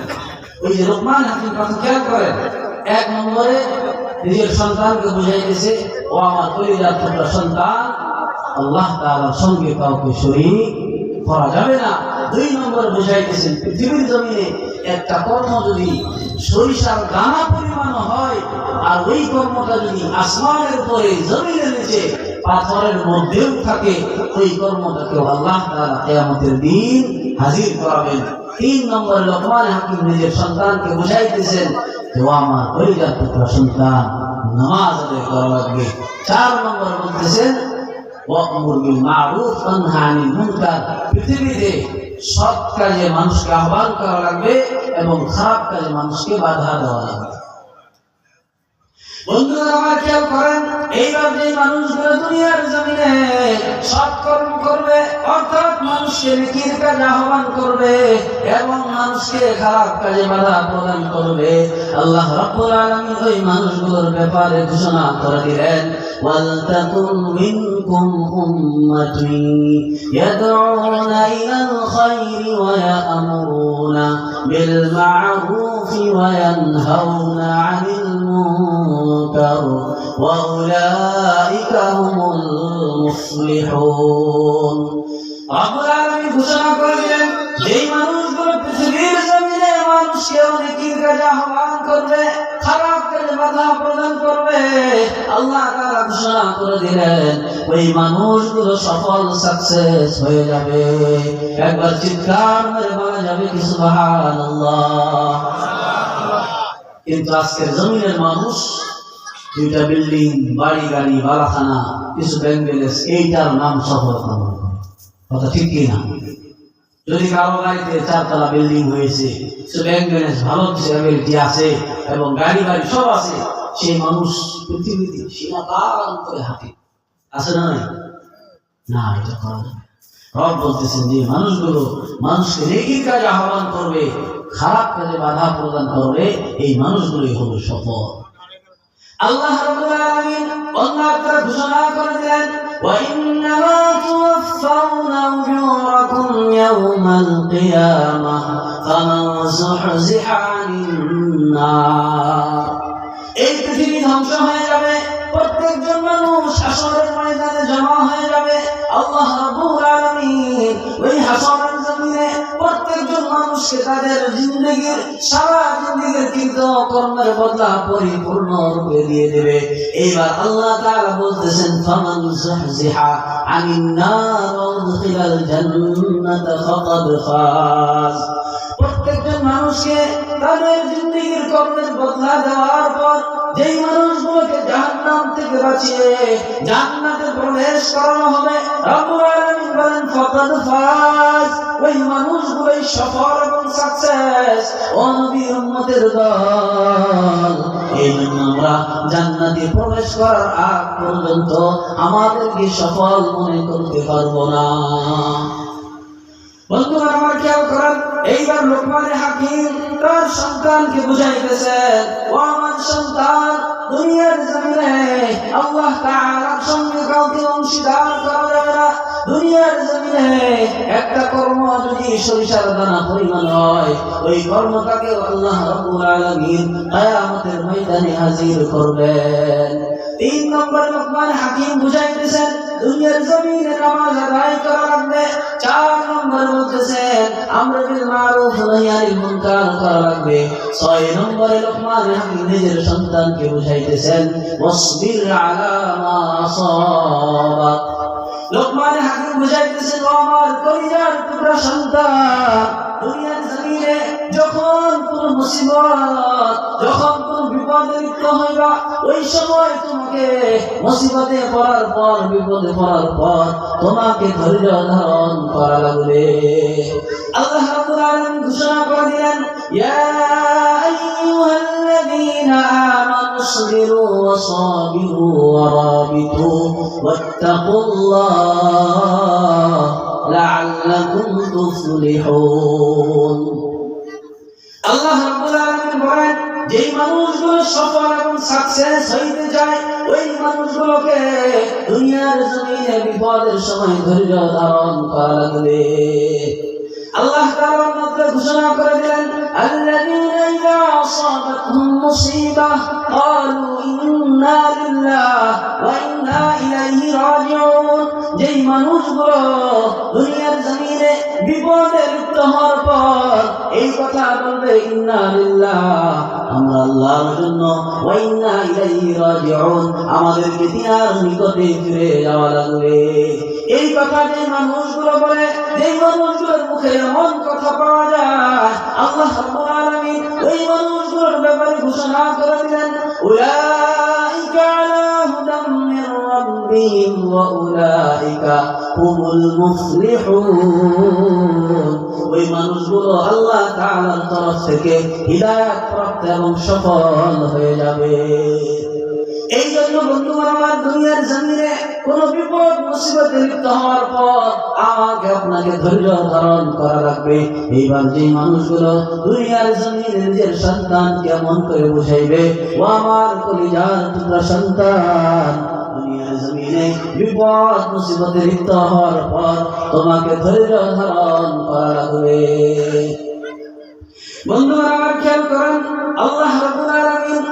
ওই যে লোকমান হাকিম কথা খেয়াল করেন, 1 নম্বরে নিজের সন্তানকে বুঝাইতেছে ও আমার কলিজার টুকরা সন্তান, আল্লাহ তাআলার সঙ্গে কাউকে শরীক করা যাবে না। 2 নম্বরে বুঝাইতেছেন পৃথিবীর জমিনে একটা কর্ম যদি সরিষার দানা পরিমাণ হয় আর ওই কর্মটা যদি আসমানের উপরে জমিনের নিচে পাথরের মধ্যেও থাকে, ওই কর্মটাকে আল্লাহ তাআলা কিয়ামতের দিন হাজির করাবেন। 3 নম্বরে লোকমান হাকিম নিজের সন্তানকে বুঝাইতেছেন যে ও আমার কলিজার টুকরা সন্তান, নামাজ আদায় করা লাগবে। 4 নম্বরে বলতেছেন ওয়া'মুর বিল মা'রুফ ওয়া নাহা আনিল মুনকার, পৃথিবীতে সৎ কাজে মানুষকে আহ্বান করা লাগবে এবং খারাপ কাজে মানুষকে বাধা দেওয়া লাগবে। বন্ধুরা আমার খেয়াল করেন, এইবার যে মানুষগুলো দুনিয়ার জমিনে সৎ কর্ম করবে অর্থাৎ মানুষকে নেকির কাজে আহ্বান করবে এবং মানুষকে খারাপ কাজে বাধা প্রদান করবে, আল্লাহ রাব্বুল আলামিন ওই মানুষগুলোর ব্যাপারে ঘোষণা করে দিলেন ওয়ালতাকুম মিনকুম উম্মাতুন ইয়াদউনা ইলাল খায়রি ওয়া ইয়া'মুরুনা بالمعروف وينهون عن المنكر وأولئك هم المفلحون رب العالمين ঘোষণা করলেন যেই মানুষগুলো পৃথিবীর জমিনে মানুষকে নেকির কাজে আহ্বান করবে খারাপ কাজে বাধা প্রদান করবে আল্লাহ তাআলা ঘোষণা করে দিলেন ওই মানুষগুলো সফল সাকসেস হয়ে যাবে একবার চিৎকার মেরে বলা যাবে কি সুবহানাল্লাহ কিন্তু আজকের জমিনের মানুষ দুইটা বিল্ডিং বাড়ি গাড়ি বালাখানা কিছু ব্যাংক ব্যালেন্স এইটার নাম সফলতা কথা ঠিক কি না যদি কারো গাড়িতে 4 তলা বিল্ডিং হয়েছে সে ব্যাংক ব্যালেন্স ভালো সেভিলিটি আছে এবং গাড়ি বাড়ি সব আছে সেই মানুষ পৃথিবীতে সীমাকাল করে হাঁটে আছে না না এটা করা যাবে রব বলতেছেন যে মানুষগুলো মানুষকে নেকির কাজে আহ্বান করবে খারাপ কাজে বাধা প্রদান করবে এই মানুষগুলোই হবে সফল আল্লাহ রাব্বুল আলামিন আল্লাহ তাআলা ঘোষণা করে দিলেন ওয়া ইন্নামা তুওয়াফাউনা উজুরাকুম ইয়াওমাল কিয়ামাহ ফামান যুহজিহা আনিন নার এই পৃথিবী ধ্বংস হয়ে যাবে প্রত্যেকজন মানুষ হাসরের ময়দানে জমা হয়ে যাবে আল্লাহ রাব্বুল আলামিন ওই হাসরের জমিনে প্রত্যেকজন মানুষকে তাদের জিন্দেগীর সারা জিন্দেগীর কৃত কর্মের বদলা পরিপূর্ণ রূপে দিয়ে দেবে এইবার আল্লাহ তাআলা বলতেছেন ফামান যুহজিহা আনিন নার ওয়া উদখিলাল জান্নাতা ফাকাদ ফাজ প্রত্যেকজন মানুষকে তাদের জিন্দেগীর কর্মের বদলা দেওয়ার পর যেই মানুষগুলোকে জাহান্নাম থেকে বাঁচিয়ে জান্নাতে প্রবেশ করানো হবে রব্বুল আলামিন বলেন ফাকাদ ফাজ ওই মানুষগুলোই সফল এবং সাকসেস ও নবীর উম্মতের দল এই জন্য আমরা জান্নাতে প্রবেশ করার আগ পর্যন্ত আমাদেরকে সফল মনে করতে পারবো না বন্ধুরা আমার খেয়াল করেন এইবার লোকমান হাকিম তার সন্তানকে বুঝাইতেছেন ও আমার সন্তান দুনিয়ার জমিনে আল্লাহ তাআলার সঙ্গে কাউকে অংশীদার করা যাবে না দুনিয়ার জমিনে একটা কর্ম যদি সরিষার দানা পরিমাণ হয় ওই কর্মটাকে আল্লাহ রাব্বুল আলামিন কিয়ামতের ময়দানে হাজির করবেন 3 নম্বর লোকমান হাকিম বুঝাইতেছেন দুনিয়ার জমিনে নামাজ আদায় করা লাগবে 4 নম্বর বলতেছেন আমর বিল মারুফ নাহি আনিল মুনকার করা লাগবে 6 নম্বরে লোকমান হাকিম নিজের সন্তানকে বুঝাইতেছেন ওয়াসবির আলা মা আসাবাক লোকমান হাকিম বুঝাইতেছেন ও আমার কলিজার টুকরা সন্তান দুনিয়ার জমিনে যখন কোন মুসিবত যখন কোন বিপদে লিপ্ত হইবা ওই সময় তোমাকে মুসিবতে পড়ার পর বিপদে পড়ার পর তোমাকে ধৈর্য ধারণ করা লাগবে আল্লাহ রাব্বুল আলামিন ঘোষণা করে দিলেন ইয়া আইয়ুহাল্লাযীনা আমানু ইসবিরু ওয়া সাবিরু ওয়া রাবিতু ওয়াত্তাকুল্লাহ লাআল্লাকুম তুফলিহুন আল্লাহ রাব্বুল আলামিন বলেন যেই মানুষগুলো সফল এবং সাকসেস হইতে যায় ওই মানুষগুলোকে দুনিয়ার জমিনে বিপদের সময় ধৈর্য ধারণ করা লাগবে আল্লাহ তাআলা মাত্র ঘোষণা করে দিলেন আল্লাযীনা ইযা আসাবাতহুম মুসিবাহ ক্বালু ইন্না লিল্লাহি ওয়া ইন্না ইলাইহি রাজিউন যেই মানুষগুলো দুনিয়ার জমিনে বিপদে লিপ্ত হওয়ার পর এই কথা বলবে ইন্না লিল্লাহি আমরা আল্লাহর জন্য ওয়া ইন্না ইলাইহি রাজিউন আমাদেরকে তিনার নিকটে ফিরে যাওয়া লাগবে এই কথা যে মানুষগুলো বলে যে মানুষগুলোর মুখে এমন কথা পাওয়া যায় আল্লাহ রাব্বুল আলামিন ওই মানুষগুলোর ব্যাপারে ঘোষণা করে দিলেন উলাইকা আলা হুদাম মির রাব্বিহিম ওয়া উলাইকা হুমুল মুফলিহুন ওই মানুষগুলো আল্লাহ তাআলার তরফ থেকে হিদায়াত প্রাপ্ত এবং সফল হয়ে যাবে এই জন্য বন্ধুরা আমার দুনিয়ার জমিনে কোন বিপদ মুসিবতে লিপ্ত হওয়ার পর আমাকে আপনাকে ধৈর্য ধারণ করা লাগবে এইবার যে মানুষগুলো দুনিয়ার জমিনে নিজের সন্তান কেমন করে বুঝাইবে ও আমার কলিজার টুকরা সন্তান দুনিয়ার জমিনে বিপদ মুসিবতে লিপ্ত হওয়ার পর তোমাকে ধৈর্য ধারণ করা লাগবে বন্ধুরা আমার খেয়াল করেন, আল্লাহ রাব্বুল আলামিন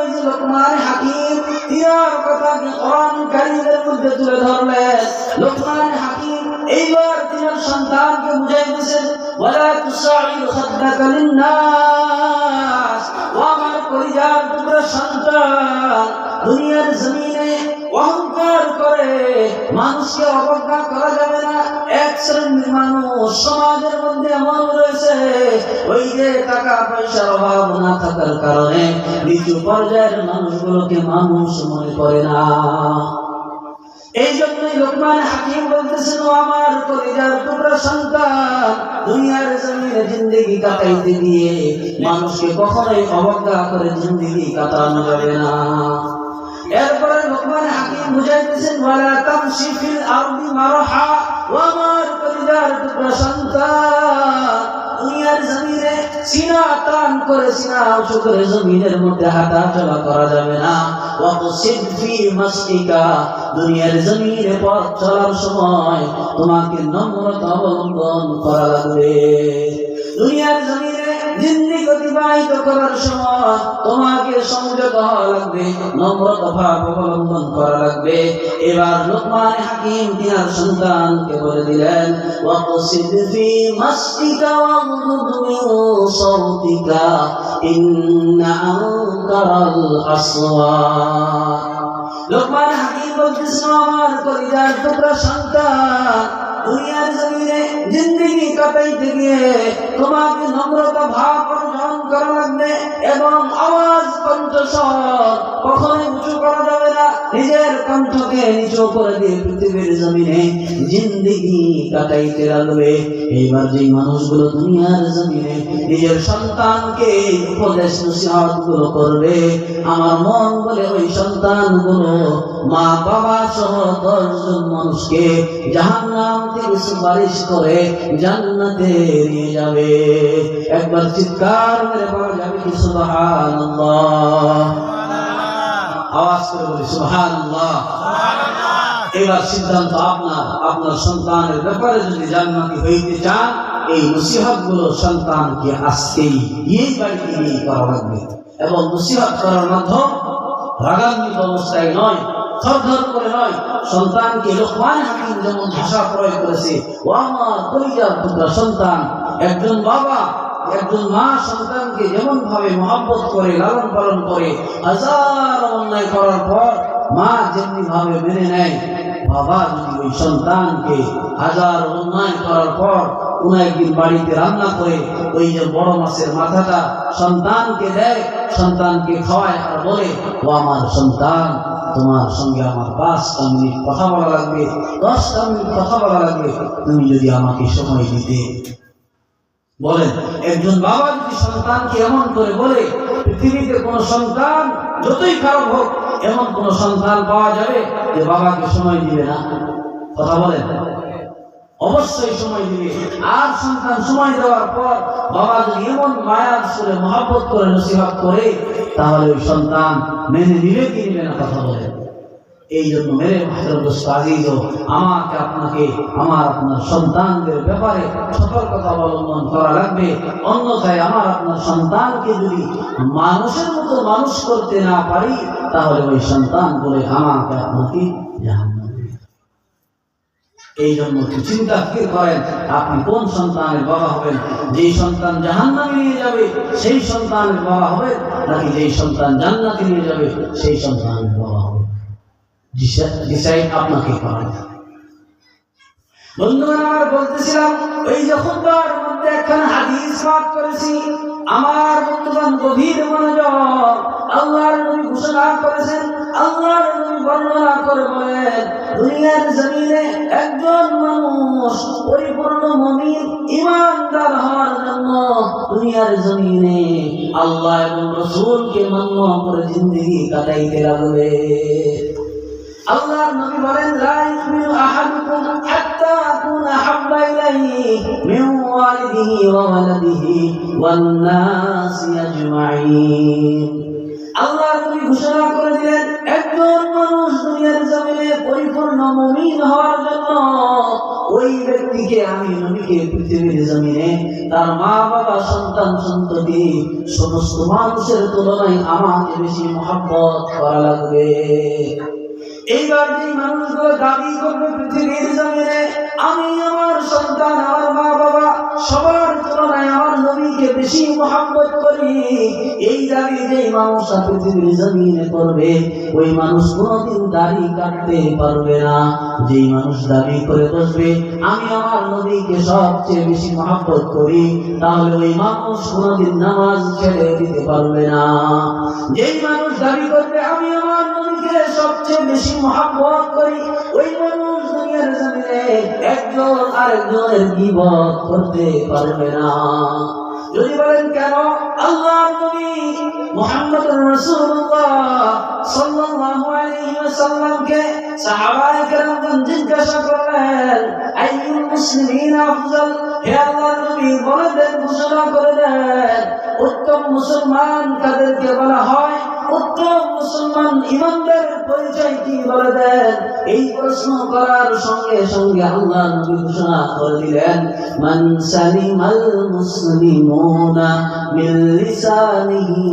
এই যে লোকমান হাকিম তিনার কথাকে কোরআন কারীমের মধ্যে তুলে ধরলেন। লোকমান হাকিম এইবার তিনার সন্তানকে বুঝাইতেছেন, ওয়ালা তুসাইর খাদ্দাকা লিন্নাস, ও আমার কলিজার টুকরা সন্তান, দুনিয়ার জমিনে অহংকার করে মানুষকে অবজ্ঞা করা যাবে না। এক শ্রেণীর মানুষ সমাজের মধ্যে এমন রয়েছে, ওই যে টাকা পয়সার অভাব না থাকার কারণে নিচু পর্যায়ের মানুষগুলোকে মানুষ মনে করে না। এই জন্যই লোকমান হাকিম বলতেছেন, ও আমার কলিজার টুকরা সন্তান, দুনিয়ার জমিনে জিন্দেগি কাটাইতে গিয়ে মানুষকে কখনোই অবজ্ঞা করে জিন্দেগি কাটানো যাবে না। এরপরে লোকমান হাকিম বুঝাইতেছেন, ওয়ালা তামশি ফিল আরদি মারহা, ও আমার কলিজার টুকরা সন্তান, দুনিয়ার জমিনে সিনা টান করে সিনা উঁচু করে জমিনের মধ্যে হাঁটা চলা করা যাবে না। ওয়াকসিদ ফি মাসলিকা, দুনিয়ার জমিনে পথ চলার সময় তোমাকে নম্রতা অবলম্বন করা লাগবে। দুনিয়ার জমিনে জিন্দেগি অতিবাহিত করার সময় তোমাকে সংযত হওয়া লাগবে, নম্রতা ভাব অবলম্বন করা লাগবে। এবার লোকমান হাকিম তিনার সন্তানকে বলে দিলেন, ওয়াকসিদ ফি মাসলিকা ওয়াগদুদ মিন সাওতিকা ইন্না আনকারাল আসওয়াত। লোকমান হাকিম বলতেছেন, আমার কলিজার টুকরা সন্তান, দুনিয়ার জমিনে জিন্দেগি কাটাইতে গিয়ে তোমাকে নম্রতা ভাব অর্জন করা লাগবে এবং আওয়াজ কণ্ঠস্বর কখনোই উঁচু করা যাবে না। নিজের কণ্ঠকে নিচু করে দিয়ে পৃথিবীর জমিনে জিন্দেগি কাটাইতে লাগবে। এইবার যে মানুষগুলো দুনিয়ার জমিনে নিজের সন্তানকে উপদেশ নসিহত গুলো করবে, আমার মন বলে ওই সন্তানগুলো মা বাবা সহ 10 জন মানুষকে জাহান্নাম থেকে সুপারিশ করে জান্নাতে নিয়ে যাবে। একবার চিৎকার মেরে বলা যাবে কি সুবহানাল্লাহ? আওয়াজ করে বলি সুবহানাল্লাহ। এবার সিদ্ধান্ত আপনার সন্তানের ব্যাপারে যদি জান্নাতি হইতে চান, এই নসিহত গুলো সন্তানকে আজকেই এই বাড়িতে নিয়ে করা লাগবে এবং নসিহত করার মাধ্যম রাগান্বিত অবস্থায় নয়, থরথর করে নয়। সন্তানকে লোকমান হাকিম যেমন ভাষা প্রয়োগ করেছে, ও আমার কলিজার টুকরা সন্তান, একজন বাবা একজন মা সন্তানকে যেমন ভাবে মহব্বত করে লালন পালন করে, হাজার অন্যায় করার পর মা যেমনি ভাবে মেনে নেয়, বাবা যদি ওই সন্তানকে হাজার অন্যায় করার পর কোন একদিন বাড়িতে রান্না করে ওই যে বড় মাছের মাথাটা সন্তানকে দেয়, সন্তানকে খাওয়ায় আর বলে, ও আমার সন্তান, তোমার সঙ্গে আমার 5টা মিনিট কথা বলা লাগবে, 10টা মিনিট কথা বলা লাগবে, তুমি যদি আমাকে সময় দিতে। বলেন, একজন বাবা যদি সন্তানকে এমন করে বলে, পৃথিবীতে কোন সন্তান যতই খারাপ হোক এমন কোন সন্তান পাওয়া যাবে যে বাবাকে সময় দিবে না? কথা বলেন, অবশ্যই সময় দিবে। আর সন্তান সময় দেওয়ার পর বাবা যদি এমন মায়ার সুরে মহব্বত করে নসিহত করে, তাহলে ওই সন্তান মেনে নিবে কি নিবে না? কথা বলেন। এই জন্য মেরে মাহতারাম দোস্ত আজিজ, আমাকে আপনাকে আপনার সন্তানদের ব্যাপারে সতর্কতা অবলম্বন করা লাগবে। অন্যথায় আপনার সন্তানকে যদি মানুষের মতো মানুষ করতে না পারি, তাহলে ওই সন্তান বলে আমাকে আপনাকে জাহান্নামে। এই জন্য চিন্তা করেন, আপনি কোন সন্তানের বাবা হবেন? যেই সন্তান জাহান্নামে নিয়ে যাবে সেই সন্তানের বাবা হবে, নাকি যেই সন্তান জান্নাতে নিয়ে যাবে সেই সন্তানের বাবা হবে? ডিসাইড আপনাকে করা। বন্ধুরা আমার বলতেছিলাম, ওই যে খুতবার মধ্যে একখানা হাদিস পাঠ করেছি, আমার বন্ধুগণ গভীর মনোযোগ। আল্লাহর নবী ঘোষণা করেছেন, আল্লাহর নবী বর্ণনা করে বলেন, দুনিয়ার জমিনে একজন মানুষ পরিপূর্ণ মুমিন ঈমানদার হওয়ার জন্য দুনিয়ার জমিনে আল্লাহ এবং রাসূলকে মান্য করে জিন্দেগি কাটাইতে লাগবে। আল্লাহর নবী বলেন, লা ইউমিনু আহাদুকুম হাত্তা আকুনা হাব্বা ইলাইহি মিন ওয়ালিদিহি ওয়া ওয়ালাদিহি ওয়ান নাসি আজমাইন। আল্লাহর নবী ঘোষণা করে দিলেন, একজন মানুষ দুনিয়ার জমিনে পরিপূর্ণ মুমিন হওয়ার জন্য ওই ব্যক্তিকে আমি নবীকে পৃথিবীর জমিনে তার মা বাবা সন্তান সন্ততি সমস্ত মানুষের তুলনায় আমাকে বেশি মহব্বত করা লাগবে। এইবার যে মানুষগুলো দাবি করবে পৃথিবীর জমিনে আমি আমার সন্তান আমার মা বাবা সবার তুলনায় আমার নবীকে বেশি মহব্বত করি, এই দাবি যে মানুষ পৃথিবীর জমিনে করবে ওই মানুষ কোনোদিন দাড়ি কাটতে পারবে না। যেই মানুষ দাবি করে বসবে আমি আমার নবীকে সবচেয়ে বেশি মহব্বত করি, তাহলে ওই মানুষ কোনোদিন নামাজ ছেড়ে দিতে পারবে না। যেই মানুষ দাবি করবে আমি আমার নবীকে সবচেয়ে বেশি মহব্বত করি, ওই মানুষ দুনিয়ার জমিনে একজন আরেকজনের গীবত করতে পারবে না। যদি বলেন কেন? আল্লাহর নবী মুহাম্মদুর রাসূলুল্লাহ সাল্লাল্লাহু আলাইহি ওয়াসাল্লামকে সাহাবায়ে কেরামগণ জিজ্ঞাসা করলেন আইয়ুল মুসলিমিনা আফজাল, হে আল্লাহর নবী বলে দেন, ঘোষণা করে দেন উত্তম মুসলমান কাদেরকে বলা হয়, উত্তম মুসলমান ইমানদারের পরিচয় কি বলে দেন। এই প্রশ্ন করার সঙ্গে সঙ্গে আল্লাহ নবী ঘোষণা করে দিলেন মান সালিমাল মুসলিমুনা মিন লিসানিহি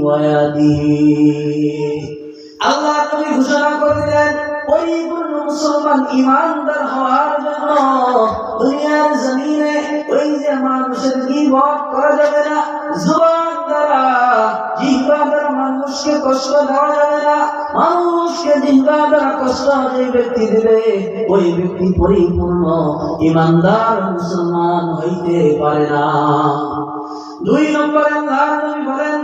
ওয়া ইয়াদিহি। আল্লাহ নবী ঘোষণা করে দিলেন পরিপূর্ণ মুসলমান ইমানদার হওয়ার জন্য দুনিয়ার জমিনে ওই যে মানুষের গীবত করা যাবে না, জবান দ্বারা জিহ্বা দ্বারা মানুষকে কষ্ট দেওয়া যাবে না, মানুষকে জিহ্বা দ্বারা কষ্ট যে ব্যক্তি দেবে ওই ব্যক্তি পরিপূর্ণ ইমানদার মুসলমান হইতে পারে না। 2 নম্বরে আল্লাহ নবী বলেন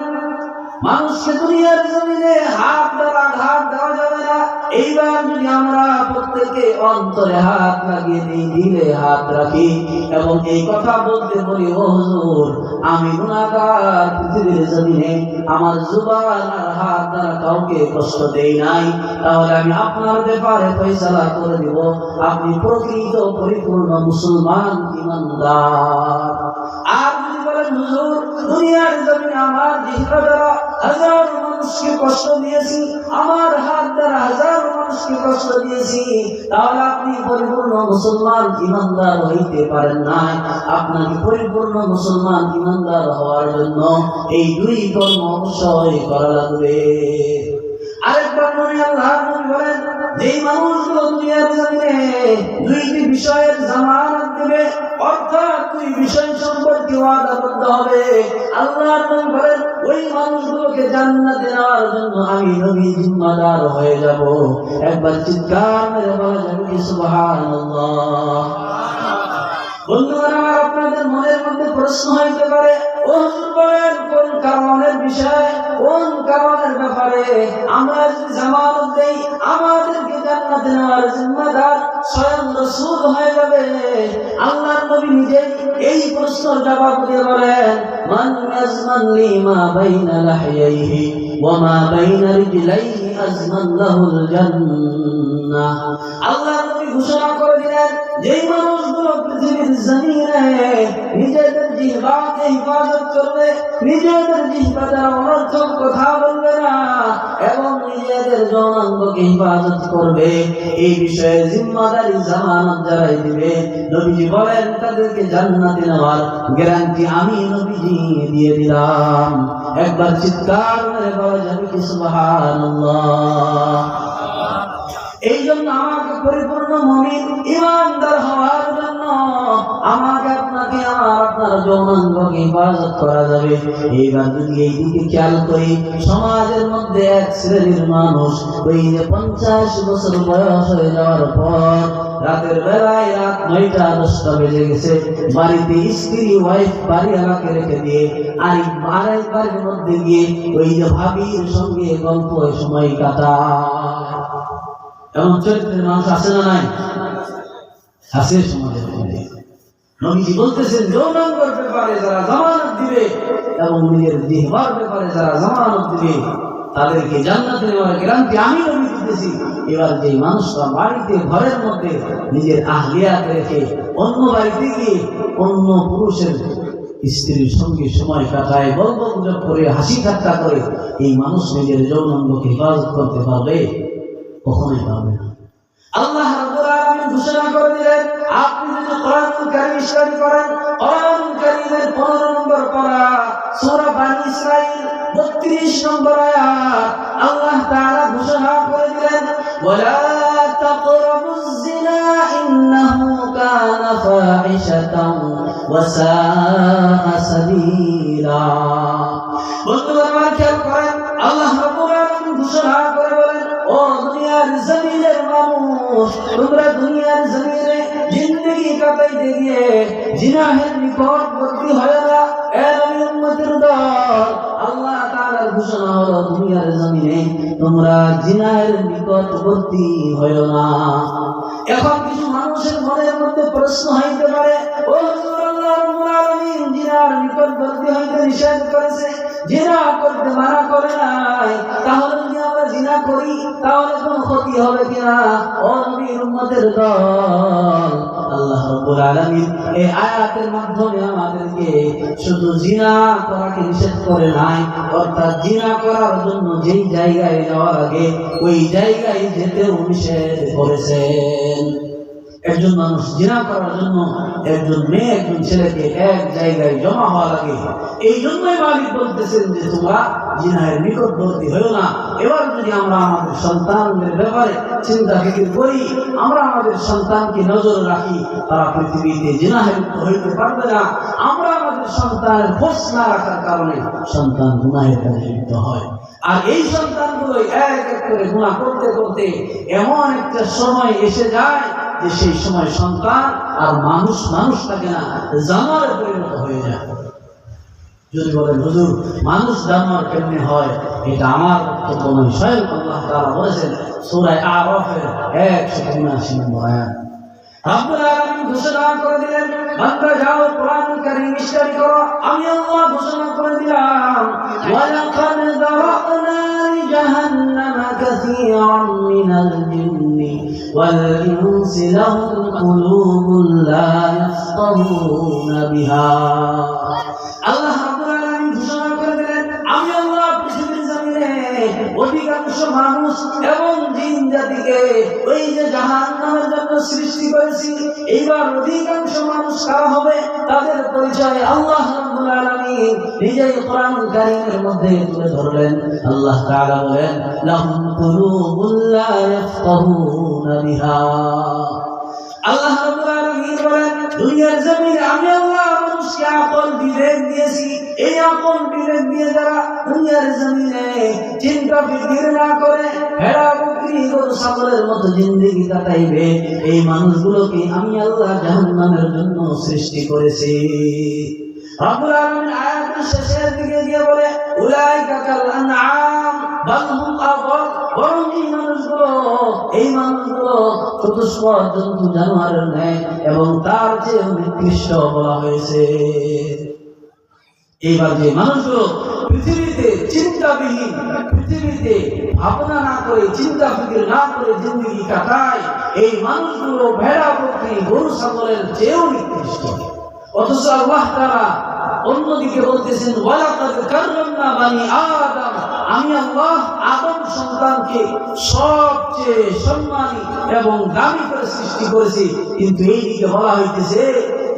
মানুষকে দুনিয়ার জমিনে হাত দ্বারা আঘাত দেওয়া যাবে না। এইবার যদি আমরা প্রত্যেকে অন্তরে হাত লাগিয়ে দিই, দিলে হাত রাখি এবং এই কথা বলতে বলি ও হুজুর আমি গুনাহগার, পৃথিবীর জমিনে আমার জুবান আর হাত দ্বারা কাউকে কষ্ট দেই নাই, তাহলে আমি আপনার ব্যাপারে ফয়সালা করে দিব আপনি প্রকৃত পরিপূর্ণ মুসলমান ইমানদার। আর যদি বলেন হুজুর দুনিয়ার জমিনে আমার জিহ্বা দ্বারা হাজার মানুষকে কষ্ট দিয়েছি, আমার হাত দ্বারা হাজার মানুষকে কষ্ট দিয়েছি, তাহলে আপনি পরিপূর্ণ মুসলমান ইমানদার হইতে পারেন নাই। আপনাকে পরিপূর্ণ মুসলমান ইমানদার হওয়ার জন্য এই 2 কর্ম অবশ্যই করা লাগবে। আরেকবার নবী আল্লাহ নবী বলেন যেই মানুষগুলো দুনিয়ার জমিনে 2টি বিষয়ের জামানত দেবে, অর্থাৎ 2 বিষয় সম্পর্কে ওয়াদাবদ্ধ হবে, আল্লাহ নবী বলেন ওই মানুষগুলোকে জান্নাতে নেওয়ার জন্য আমি নবী জিম্মাদার হয়ে যাব। একবার চিৎকার মেরে বলা যাবে কি সুবহানাল্লাহ। বন্ধুরা আমার আপনাদের মনের মধ্যে প্রশ্ন হইতে পারে ও হুজুর বলেন কোন কারণের বিষয়, কোন কারণের ব্যাপারে আমরা যদি জামানত দেই আমাদেরকে জান্নাতে নেওয়ার জিম্মাদার স্বয়ং রাসূল হয়ে যাবে। আল্লাহর নবী নিজে এই প্রশ্নের জবাব দিয়ে বলেন মান আজমান লিমা বাইনা লাহইহি ওয়া মা বাইনা রিজলাইহি আজমান লাহুল জান্নাহ। আল্লাহর নবী ঘোষণা করে দিলেন যেই মানুষগুলো পৃথিবীর জমিনে নিজেদের জিহ্বাকে হিফাজত করবে, নিজেদের জিহ্বা দ্বারা অনর্থক কথা বলবে না এবং নিজেদের যৌনাঙ্গকে হিফাজত করবে, এই বিষয়ে জিম্মাদারি জামানত যারাই দিবে নবীজি বলেন তাদেরকে জান্নাতে নেওয়ার গ্যারান্টি আমি নবীজি দিয়ে দিলাম। একবার চিৎকার করে বলা যাবে কি সুবহানাল্লাহ। এই জন্য আমাকে পরিপূর্ণ মুমিন ইমানদার হওয়ার জন্য আমাকে আপনাকে আপনার যৌনাঙ্গকে হিফাজত করা যাবে। এইবার যদি এই দিকে খেয়াল করি সমাজের মধ্যে এক শ্রেণীর মানুষ ওই যে 50 বছর বয়স হয়ে যাওয়ার পর রাতের বেলায় রাত 9টা 10টা বেজে গেছে, বাড়িতে স্ত্রী ওয়াইফ বাড়ি এলাকে রেখে দিয়ে আরেক বাড়ির মধ্যে গিয়ে ওই যে ভাবির সঙ্গে গল্প সময় কাটায়। এমন চরিত্রের মানুষ আছে না নাই? আছে সমাজের মধ্যে। নবীজি বলতেছেন যৌনাঙ্গের ব্যাপারে যারা জামানত দিবে এবং নিজের জিহ্বার ব্যাপারে যারা জামানত দিবে তাদেরকে জান্নাতে নেওয়ার গ্যারান্টি আমি নবী দিতেছি। এবার যে মানুষরা বাড়িতে ঘরের মধ্যে নিজের আহলিয়াত রেখে অন্য বাড়িতে গিয়ে অন্য পুরুষের স্ত্রীর সঙ্গে সময় কাটায়, গল্প গুজব করে, হাসি ঠাট্টা করে, এই মানুষ নিজের যৌনাঙ্গকে হেফাজত করতে পারবে? কখনোই পারবে না। আল্লাহ রাব্বুল আলামিন ঘোষণা করে দিলেন, আপনি যদি কোরআনুল কারীম স্টাডি করেন, কোরআনুল কারীমের 15 নম্বর পারা সূরা বনী ইসরাঈল 32 নম্বর আয়াত আল্লাহ তাআলা ঘোষণা করে দিলেন, ওয়ালা তাকরাবুজ জিনা ইন্নাহু কানা ফাহিশাতান ওয়া সাআ সাবিলা। বন্ধুরা আমার খেয়াল করেন, আল্লাহ রাব্বুল আলামিন ঘোষণা করে বলেন, ও দুনিয়ার জমিনের মানুষ, তোমরা দুনিয়ার জমিনে জিন্দেগি কাটাইতে গিয়ে জিনাহের নিকটবর্তী হয় না। এ নবী উম্মতের দল, আল্লাহ তাআলার ঘোষণা হলো দুনিয়ার জমিনে তোমরা জিনাহের নিকটবর্তী হয় না। এখন কিছু মানুষের মনের মধ্যে প্রশ্ন হইতে পারে, ও হুজুর, আল্লাহ রাব্বুল আলামিন জিনার নিকটবর্তী হইতে নিষেধ করেছে, জিনা করতে মানা করে নাই, তাহলে যদি আমরা জিনা করি তাহলে কোনো ক্ষতি হবে কিনা? ও নবীর উম্মতের দল, আল্লাহ রাব্বুল আলামিন এই আয়াতের মাধ্যমে আমাদেরকে শুধু জিনা করাকে নিষেধ করে নাই, অর্থাৎ জিনা করার জন্য যেই জায়গায় যাওয়ার আগে ওই জায়গায় যেতেও নিষেধ করেছেন। একজন মানুষ জিনা করার জন্য একজন মেয়ে একজন ছেলেকে এক জায়গায় জমা হওয়া লাগে, এই জন্যই মালিক বলতেছেন যে তোমরা জিনাহের নিকটবর্তী হইও না। এবার যদি আমরা আমাদের সন্তানদের ব্যাপারে চিন্তা ফিকির করি, আমরা আমাদের সন্তানকে নজর রাখি, তারা পৃথিবীতে জিনাহে লিপ্ত হইতে পারবে না। আমরা আমাদের সন্তানের খোঁজ না রাখার কারণে সন্তান গুনাহের কাজে লিপ্ত হয়, আর এই সন্তানগুলো এক এক করে গুনাহ করতে করতে এমন একটা সময় এসে যায় যে সেই সময় সন্তান আর মানুষ থাকে না, জানোয়ারে পরিণত হয়ে যায়। যদি বলেন হুজুর মানুষ জানোয়ার কেমনে হয়, এটা আমার বক্তব্য নয়, স্বয়ং আল্লাহ তাআলা বলেছেন সূরা আরাফের 179 নম্বর আয়াত। রব্বুল আলামিন ঘোষণা করে দিলেন, বান্দা যাও কোরআনুল কারীম স্টাডি করো। আমি আল্লাহ ঘোষণা করে দিলাম, ওয়ালাকাদ যারা'না লিজাহান্নামা কাসীরান মিনাল জিন্নি ওয়াল ইনসি লাহুম কুলুবুন লা ইয়াফকাহুনা বিহা। আল্লাহ রাব্বুল আলামিন ঘোষণা করে দিলেন, আমি আল্লাহ পৃথিবীর জমিনে অধিকাংশ মানুষ এবং জিন জাতিকে ওই যে জাহান্নামের জন্য সৃষ্টি করেছি। এইবার অধিকাংশ মানুষ কারা হবে, তাদের পরিচয় আল্লাহ রাব্বুল আলামিন নিজেই কোরআনুল কারীমের মধ্যে তুলে ধরলেন। আল্লাহ তাআলা বলেন, লাহুম কুলুবুন লা ইয়াফকাহুনা বিহা। আল্লাহ রাব্বুল আলামিন বলেন, দুনিয়ার জমিনে আমি আল্লাহ মানুষকে আকল বিবেক দিয়েছি। এই আকল বিবেক দিয়ে যারা দুনিয়ার জমিনে চিন্তা ফিকির না করে ভেড়া বকরি গরু ছাগলের মতো জিন্দেগি কাটাইবে, এই মানুষগুলোকে আমি আল্লাহ জাহান্নামের জন্য সৃষ্টি করেছি। রব্বুল আলামিন আয়াতের শেষের দিকে গিয়ে বলে, উলাইকা কাল আনআম বাল হুম আযাল। বরং এই মানুষগুলো চতুষ্পদ জন্তু জানোয়ারের ন্যায় এবং তার চেয়ে নিকৃষ্ট বলা হয়েছে। এইবার যে মানুষগুলো পৃথিবীতে চিন্তাবিহীন, পৃথিবীতে ভাবনা না করে চিন্তা ফিকির না করে জিন্দগি কাটায়, এই মানুষগুলো ভেড়া বকরি গরু ছাগলের চেয়েও নিকৃষ্ট। অথচ আল্লাহ তাআলা অন্যদিকে বলতেছেন, ওয়ালাকাদ কাররামনা বানি আদম, আমি আল্লাহ আদম সন্তানকে সবচেয়ে সম্মানী এবং দামি করে সৃষ্টি করেছি। কিন্তু এই দিকে বলা হইতেছে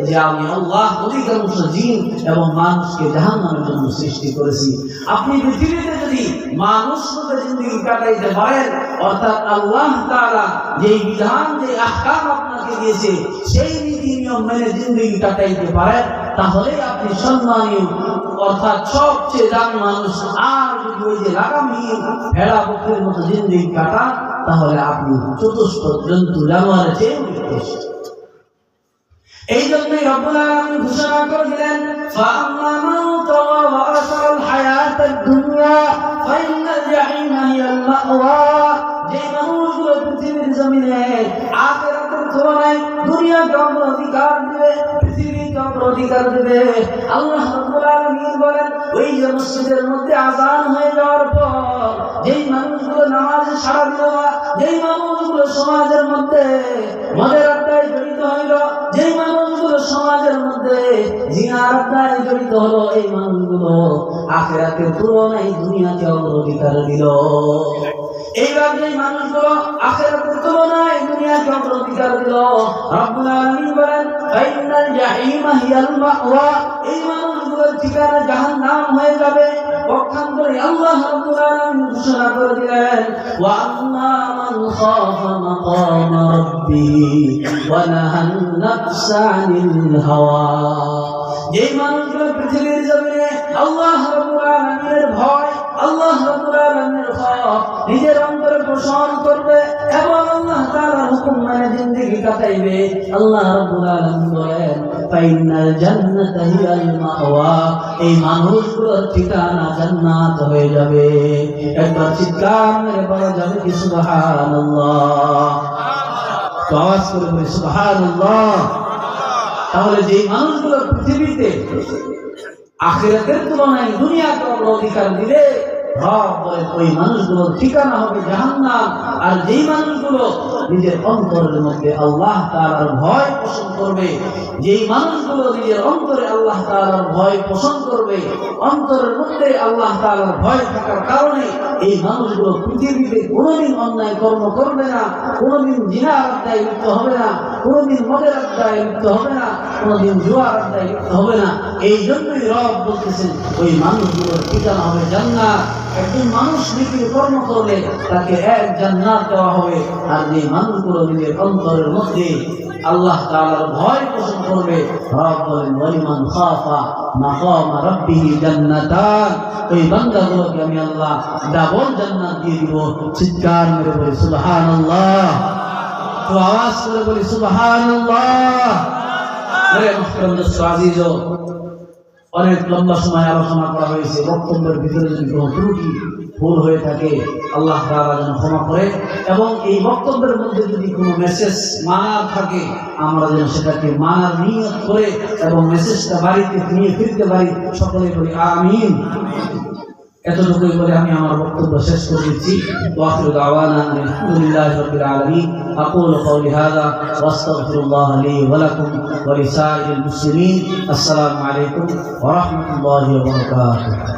যে আমি আল্লাহ অধিকাংশ জিন এবং মানুষকে জাহান্নামের জন্য সৃষ্টি করেছি। আপনি পৃথিবীতে যদি মানুষ রূপে জিন্দগি কাটাইতে পারেন, অর্থাৎ আল্লাহ তাআলা যেই বিধান যে আহকাম আপনাকে দিয়েছে সেই নীতি নিয়ম মেনে জিন্দগি কাটাইতে পারেন, তাহলে আপনি সম্মানীয় অর্থাৎ সবচেয়ে দামি মানুষ। আর যদি ওই যে লাগামহীন ভেড়া বকরির মতো জিন্দগি কাটান, তাহলে আপনি চতুষ্পদ জন্তু জানোয়ারের চেয়ে নিকৃষ্ট। এই জন্যই রব্বুল আলামিন ঘোষণা করে দিলেন, ফাআম্মা মান তাওয়া ওয়া আসারাল হায়াতাদ দুনিয়া ফাইন্নাল জাহিমা হিয়াল মাওয়া। যে মানুষগুলো পৃথিবীর জমিনে আখিরাতের তুলনায় দুনিয়াকে অগ্রাধিকার দিবে, পৃথিবীকে অগ্রাধিকার দিবে, আল্লাহ রাব্বুল আলামিন বলেন, ওই যে মসজিদের মধ্যে আযান হয়ে যাওয়ার পর যেই মানুষগুলো নামাজে সাড়া দিল না, যেই মানুষগুলো সমাজের মধ্যে মদের আড্ডায় জড়িত হইল, যেই মানুষগুলো সমাজের মধ্যে জিনার আড্ডায় জড়িত হলো, এই মানুষগুলো আখিরাতের তুলনায় দুনিয়াকে অগ্রাধিকার দিল। এইবার যেই মানুষগুলো আখিরাতের তুলনায় দুনিয়া অগ্রাধিকার দিল। রব্বুল আলামিন বলেন ফাইনাল জাহিমা হিয়াল মাওয়া, এই মানুষগুলোর ঠিকানা জাহান্নাম হয়ে যাবে। পক্ষান্তরে আল্লাহ রাব্বুল আলামিন ঘোষণা করে দিলেন ওয়া আম্মা মান খাফা মাকাম রাব্বিহি ওয়া নাহান নাফসা আনিল হাওয়া, যে মানুষগুলো পৃথিবীর জমিনে আল্লাহ রাব্বুল আলামিনের ভয়, আল্লাহ রাব্বুল আলামিনের খৌফ নিজের অন্তরে পোষণ করবে এবং আল্লাহ তাআলার হুকুম মেনে জিন্দেগি কাটাইবে, আল্লাহ রাব্বুল আলামিন বলেন ফাইনাল জান্নাতা হিয়াল মাওয়া, এই মানুষগুলোর ঠিকানা জান্নাত হয়ে যাবে। একবার চিৎকার মেরে বলা যাবে কি সুবহানাল্লাহ? আওয়াজ করে বলি সুবহানাল্লাহ। তাহলে যে মানুষগুলো পৃথিবীতে আখিরাতের তুলনায় দুনিয়াকে অগ্রাধিকার দিলে রব বলে ওই মানুষগুলোর ঠিকানা হবে জাহান্নাম। আর যেই মানুষগুলো নিজের অন্তরের মধ্যে আল্লাহ তাআলার ভয় পোষণ করবে, যেই মানুষগুলো নিজের অন্তরে আল্লাহ তাআলার ভয় পোষণ করবে, অন্তরের মধ্যে আল্লাহ তাআলার ভয় থাকার কারণে এই মানুষগুলো পৃথিবীতে কোনোদিন অন্যায় কর্ম করবে না, কোনোদিন জিনার আড্ডায় লিপ্ত হবে না, কোনোদিন মদের আড্ডায় লিপ্ত হবে না, কোনোদিন জুয়ার আড্ডায় লিপ্ত হবে না। এই জন্যই রব বলতেছেন ওই মানুষগুলোর ঠিকানা হবে জান্নাত। একজন মানুষ নেকির কর্ম করলে তাকে এক জান্নাত দেওয়া হবে। আর যে মানুষগুলো নিজের অন্তরের মধ্যে আল্লাহ তাআলার ভয় পোষণ করবে, রব বলেন ওয়ালিমান খাফা মাকাম রাব্বিহি জান্নাতান, ওই বান্দাগুলোকে আমি আল্লাহ ডাবল জান্নাত দিয়ে দিব। চিৎকার মেরে বলি সুবহানাল্লাহ। তো আওয়াজ করে বলি সুবহানাল্লাহ। মেরে মুহতারাম দোস্ত আজিজ, অনেক লম্বা সময় আলোচনা করা হয়েছে। বক্তব্যের ভিতরে যদি কোনো ত্রুটি ভুল হয়ে থাকে আল্লাহ তাআলা যেন ক্ষমা করে, এবং এই বক্তব্যের মধ্যে যদি কোনো মেসেজ মানার থাকে আমরা যেন সেটাকে মানার নিয়ত করে এবং মেসেজটা বাড়িতে নিয়ে ফিরতে পারি। সকলে বলি আমিন। এতটুকুই বলে আমি আমার বক্তব্য শেষ করে দিচ্ছি। ওয়াখিরু দাওয়ানা আলহামদুলিল্লাহি রাব্বিল আলামিন। আকুলু কাওলি হাযা ওয়া আস্তাগফিরুল্লাহ লি ওয়া লাকুম ওয়া লিসাইরিল মুসলিমিন। আসসালামু আলাইকুম ওয়া রাহমাতুল্লাহি ওয়া বারাকাতুহু।